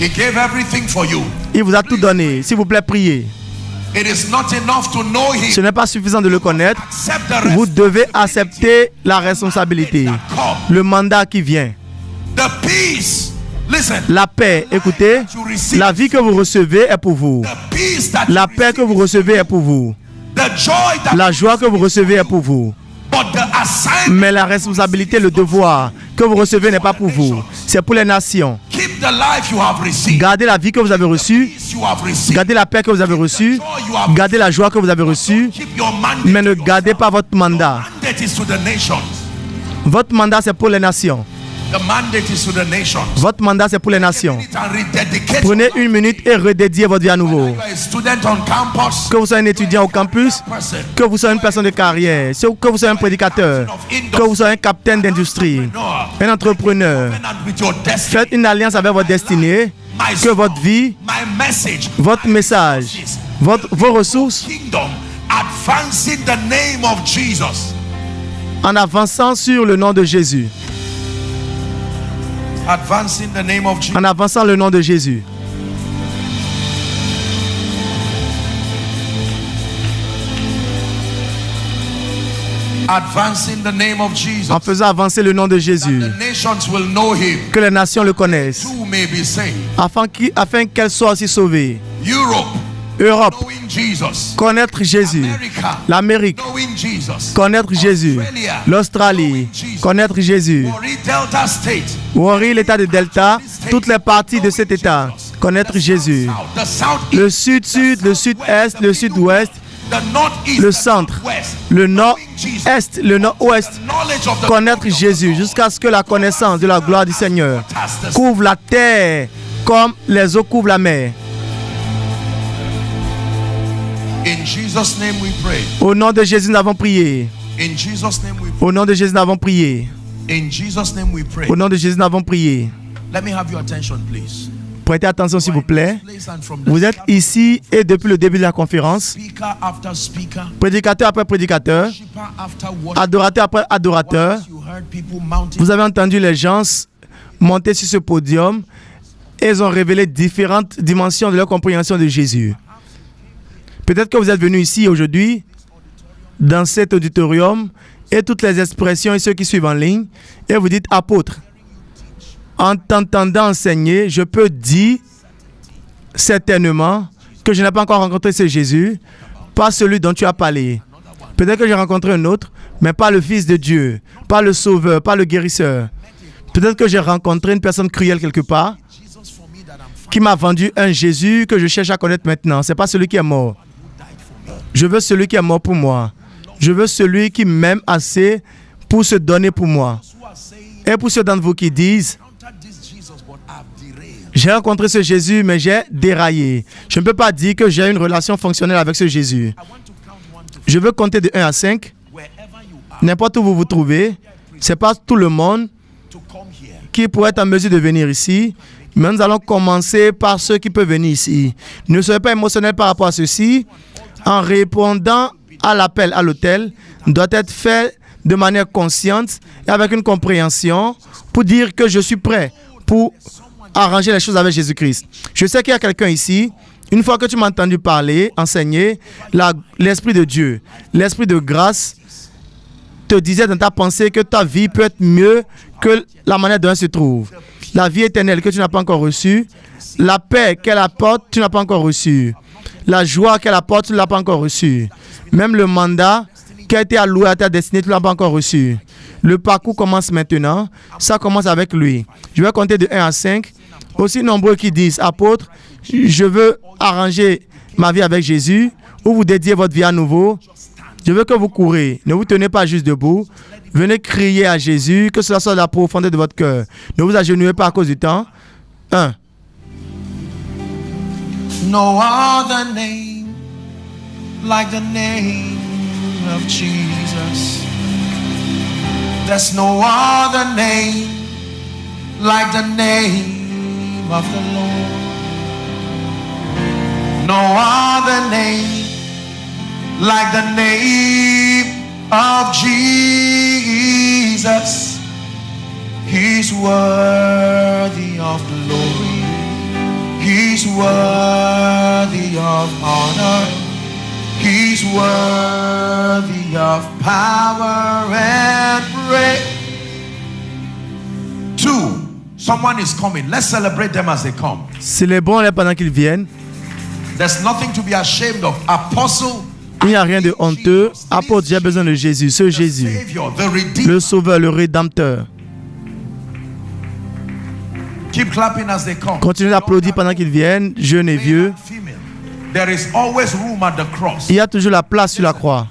He gave everything for you. Il vous a tout donné. S'il vous plaît, priez. It is not enough to know him. Ce n'est pas suffisant de le connaître. Accept the rest. Vous devez accepter la responsabilité, le mandat qui vient. The peace. Listen. La paix, écoutez, la vie que vous recevez est pour vous. The peace that La paix que vous recevez est pour vous. the joy that La joie que vous recevez est pour vous. but the assignment. Mais la responsabilité, le devoir que vous recevez n'est pas pour vous. C'est pour les nations. Keep the life you have received. Gardez la vie que vous avez reçue. Peace you have received. Gardez la paix que vous avez reçue. Gardez la joie que vous avez reçue. Keep your mandate. Mais ne gardez pas votre mandat. Mandate is to the nations. Votre mandat, c'est pour les nations. The mandate is to the nations. Votre mandat, c'est pour les nations. And rededicate. Prenez une minute et redédiez votre vie à nouveau. You are a student on campus. Que vous soyez un étudiant au campus, Person. que vous soyez une personne de carrière, que vous soyez un prédicateur, que vous soyez un capitaine d'industrie, un entrepreneur. Covenant with your destiny. Faites une alliance avec votre destinée, que votre vie, My message. votre message, vos ressources, Kingdom advancing the name of Jesus. en avançant sur le nom de Jésus. Advancing the name of Jesus. En avançant le nom de Jésus. Advancing the name of Jesus. En faisant avancer le nom de Jésus. The nations will know him. Que les nations le connaissent. Who may be saved. Afin qu'elles soient aussi sauvées. Europe. Europe, Knowing Jesus. connaître Jésus. America. L'Amérique, Knowing Jesus. connaître Jésus. L'Australie, connaître Jésus. Warri Delta State. Warri, l'État de Delta, toutes les parties de cet État, connaître Jésus. The southeast. Le sud-sud, le sud-est, le sud-ouest, The northeast. le centre, West. le nord-est, le nord-ouest, Knowledge of the connaître Jésus jusqu'à ce que la connaissance de la gloire du Seigneur couvre la terre comme les eaux couvrent la mer. In Jesus' name we pray. Au nom de Jésus, nous avons prié. In Jesus' name we Au nom de Jésus, nous avons prié. In Jesus' name we pray. Au nom de Jésus, nous avons prié. Let me have your attention, please. Prêtez attention, s'il vous plaît. Place and from the Vous êtes ici et depuis le début de la conférence, speaker after speaker, prédicateur après prédicateur, worshiper after worship. adorateur après adorateur, You heard people mounting. vous avez entendu les gens monter sur ce podium et ils ont révélé différentes dimensions de leur compréhension de Jésus. Peut-être que vous êtes venu ici aujourd'hui, dans cet auditorium, et toutes les expressions et ceux qui suivent en ligne, et vous dites apôtre. En t'entendant enseigner, je peux dire certainement que je n'ai pas encore rencontré ce Jésus, pas celui dont tu as parlé. Peut-être que j'ai rencontré un autre, mais pas le Fils de Dieu, pas le Sauveur, pas le guérisseur. Peut-être que j'ai rencontré une personne cruelle quelque part, qui m'a vendu un Jésus que je cherche à connaître maintenant. Ce n'est pas celui qui est mort. Je veux celui qui est mort pour moi. Je veux celui qui m'aime assez pour se donner pour moi. Et pour ceux d'entre vous qui disent, j'ai rencontré ce Jésus, mais j'ai déraillé. Je ne peux pas dire que j'ai une relation fonctionnelle avec ce Jésus. Je veux compter de 1 à 5. N'importe où vous vous trouvez, ce n'est pas tout le monde qui pourrait être en mesure de venir ici. Mais nous allons commencer par ceux qui peuvent venir ici. Ne soyez pas émotionnels par rapport à ceci. En répondant à l'appel à l'hôtel, doit être fait de manière consciente et avec une compréhension pour dire que je suis prêt pour arranger les choses avec Jésus-Christ. Je sais qu'il y a quelqu'un ici, une fois que tu m'as entendu parler, enseigner, l'Esprit de Dieu, l'Esprit de grâce te disait dans ta pensée que ta vie peut être mieux que la manière dont elle se trouve. La vie éternelle que tu n'as pas encore reçue, la paix qu'elle apporte, tu n'as pas encore reçue. La joie qu'elle apporte, tu ne l'as pas encore reçue. Même le mandat qui a été alloué à ta destinée, tu ne l'as pas encore reçu. Le parcours commence maintenant. Ça commence avec lui. Je vais compter de 1 à 5. Aussi nombreux qui disent, apôtre, je veux arranger ma vie avec Jésus, ou vous dédiez votre vie à nouveau. Je veux que vous courez. Ne vous tenez pas juste debout. Venez crier à Jésus, que cela soit la profondeur de votre cœur. Ne vous agenouillez pas à cause du temps. 1. No other name like the name of Jesus. There's no other name like the name of the Lord. No other name like the name of Jesus. He's worthy of glory. He's worthy of honor. He's worthy of power and praise. 2. Someone is coming. Let's celebrate them as they come. Célébrons-les pendant qu'ils viennent. There's nothing to be ashamed of. Apostle, Il n'y a rien de honteux. Apôtre, j'ai besoin de Jésus, ce Jésus, Savior, the Redeemer. le Sauveur, le Rédempteur. Keep clapping as they come. Continuez d'applaudir pendant qu'ils viennent, jeunes et vieux. Female. There is always room at the cross. Il y a toujours la place sur la croix.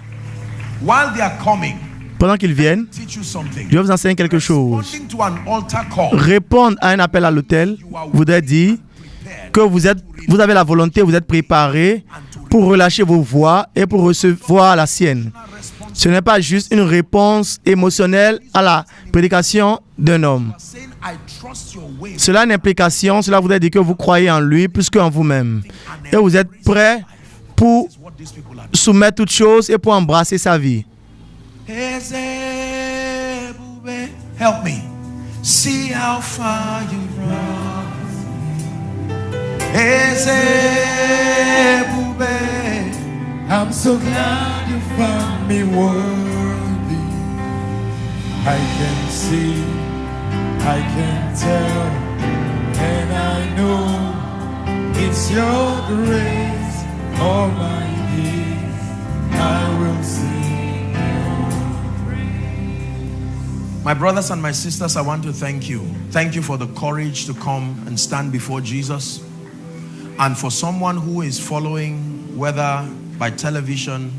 While they are coming, Pendant qu'ils viennent, teach you something. je vais vous enseigner quelque chose. Responding to an altar call, Répondre à un appel à l'autel voudrait dire que vous avez la volonté, vous êtes préparé pour relâcher vos voix et pour recevoir la sienne. Ce n'est pas juste une réponse émotionnelle à la prédication d'un homme. saying, I trust your way. Cela a une implication, cela voudrait dire que vous croyez en lui plus qu'en vous-même. Et vous êtes prêt pour What these people are soumettre toutes choses et pour embrasser sa vie. doing. Help me. See how far you brought. I'm so glad you found me worthy. I can see, I can tell, and I know it's your grace. All my days I will sing your praise. My brothers and my sisters, I want to thank you. Thank you for the courage to come and stand before Jesus. And for someone who is following, whether by television,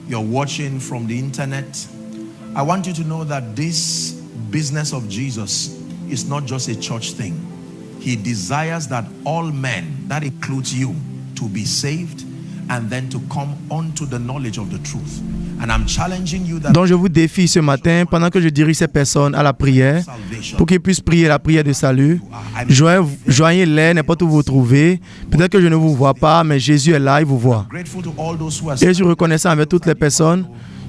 you're watching from the internet, I want you to know that this business of Jesus is not just a church thing. He desires that all men, that includes you, to be saved and then to come unto the knowledge of the truth. And I'm challenging you that Donc je vous défie ce matin, pendant que je dirige ces personnes à la prière, pour qu'ils puissent prier la prière de salut. Joignez-les n'importe où vous vous trouvez. Peut-être que je ne vous vois pas, mais Jésus est là, il vous voit. grateful to all those who are Et je suis reconnaissant avec toutes les personnes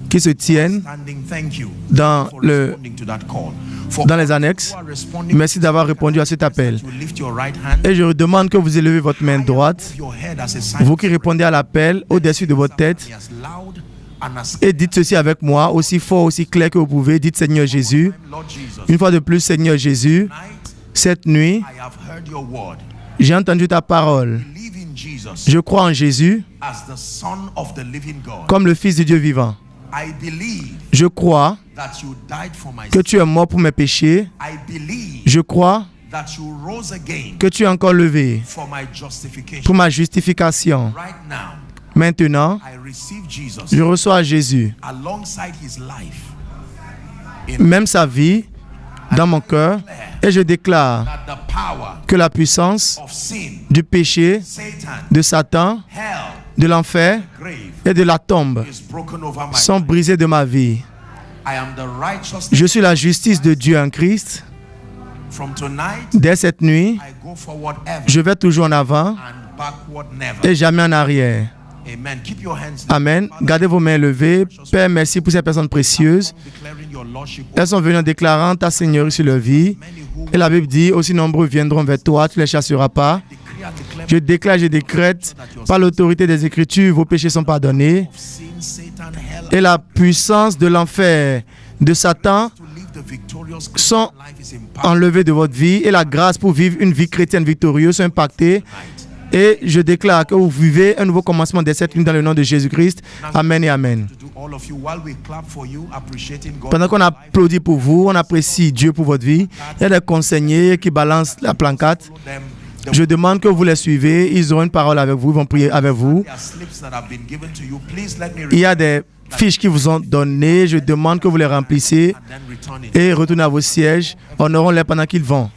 qui se tiennent standing. Thank you dans, for le, responding to that call. For dans les annexes. who are responding, Merci d'avoir répondu à cet appel. you lift your right hand, Et je demande que vous élevez votre main droite, your head as a sign vous qui répondez à l'appel au-dessus de votre tête, as loud and as et dites ceci avec moi, aussi fort, aussi clair que vous pouvez. Dites Seigneur Jésus. Lord Jesus. Une fois de plus, Seigneur Jésus, Tonight, cette nuit, I have heard your word. j'ai entendu ta parole. Believe in Jesus Je crois en Jésus as the Son of the living God. comme le Fils de Dieu vivant. I believe Je crois that you died for my que sins. tu es mort pour mes péchés. I believe Je crois that you rose again que tu es encore levé for my justification. pour ma justification. Right now, Maintenant, I receive Jesus je reçois Jésus, alongside his life. même sa vie, dans mon cœur, et je déclare That the power que la puissance of sin, du péché, Satan, de Satan, hell, de l'enfer grave et de la tombe is broken over my sont life. brisés de ma vie. I am the righteousness. Je suis la justice de Dieu en Christ. From tonight, Dès cette nuit, I go forward ever je vais toujours en avant and backward never. et jamais en arrière. Amen. Keep your hands Amen. Gardez vos mains levées. Père, merci pour ces personnes précieuses. declaring your lordship. Elles sont venues en déclarant ta seigneurie sur leur vie. Et la Bible dit, aussi nombreux viendront vers toi, tu ne les chasseras pas. Decree and declare Je déclare, je décrète, par l'autorité des Écritures, vos péchés sont pardonnés. sin, Satan, hell, Et la puissance de l'enfer, de Satan, to live the victorious sont Christian life is empowered enlevées de votre vie. Et la grâce pour vivre une vie chrétienne victorieuse sont impactées. Et je déclare que vous vivez un nouveau commencement de cette ligne dans le nom de Jésus-Christ. Amen et Amen. to do all of you while we clap for you, appreciating God. Pendant qu'on applaudit pour vous, on apprécie Dieu pour votre vie. Il y a des conseillers qui balancent la plancade. Them, Je demande que vous les suivez. Ils auront une parole avec vous, ils vont prier avec vous. there are slips that have been given to you. Please let me Il y a des fiches qui vous ont données. Je demande que vous les remplissiez and then return it. et retournez à vos sièges. Honorons-les pendant qu'ils vont.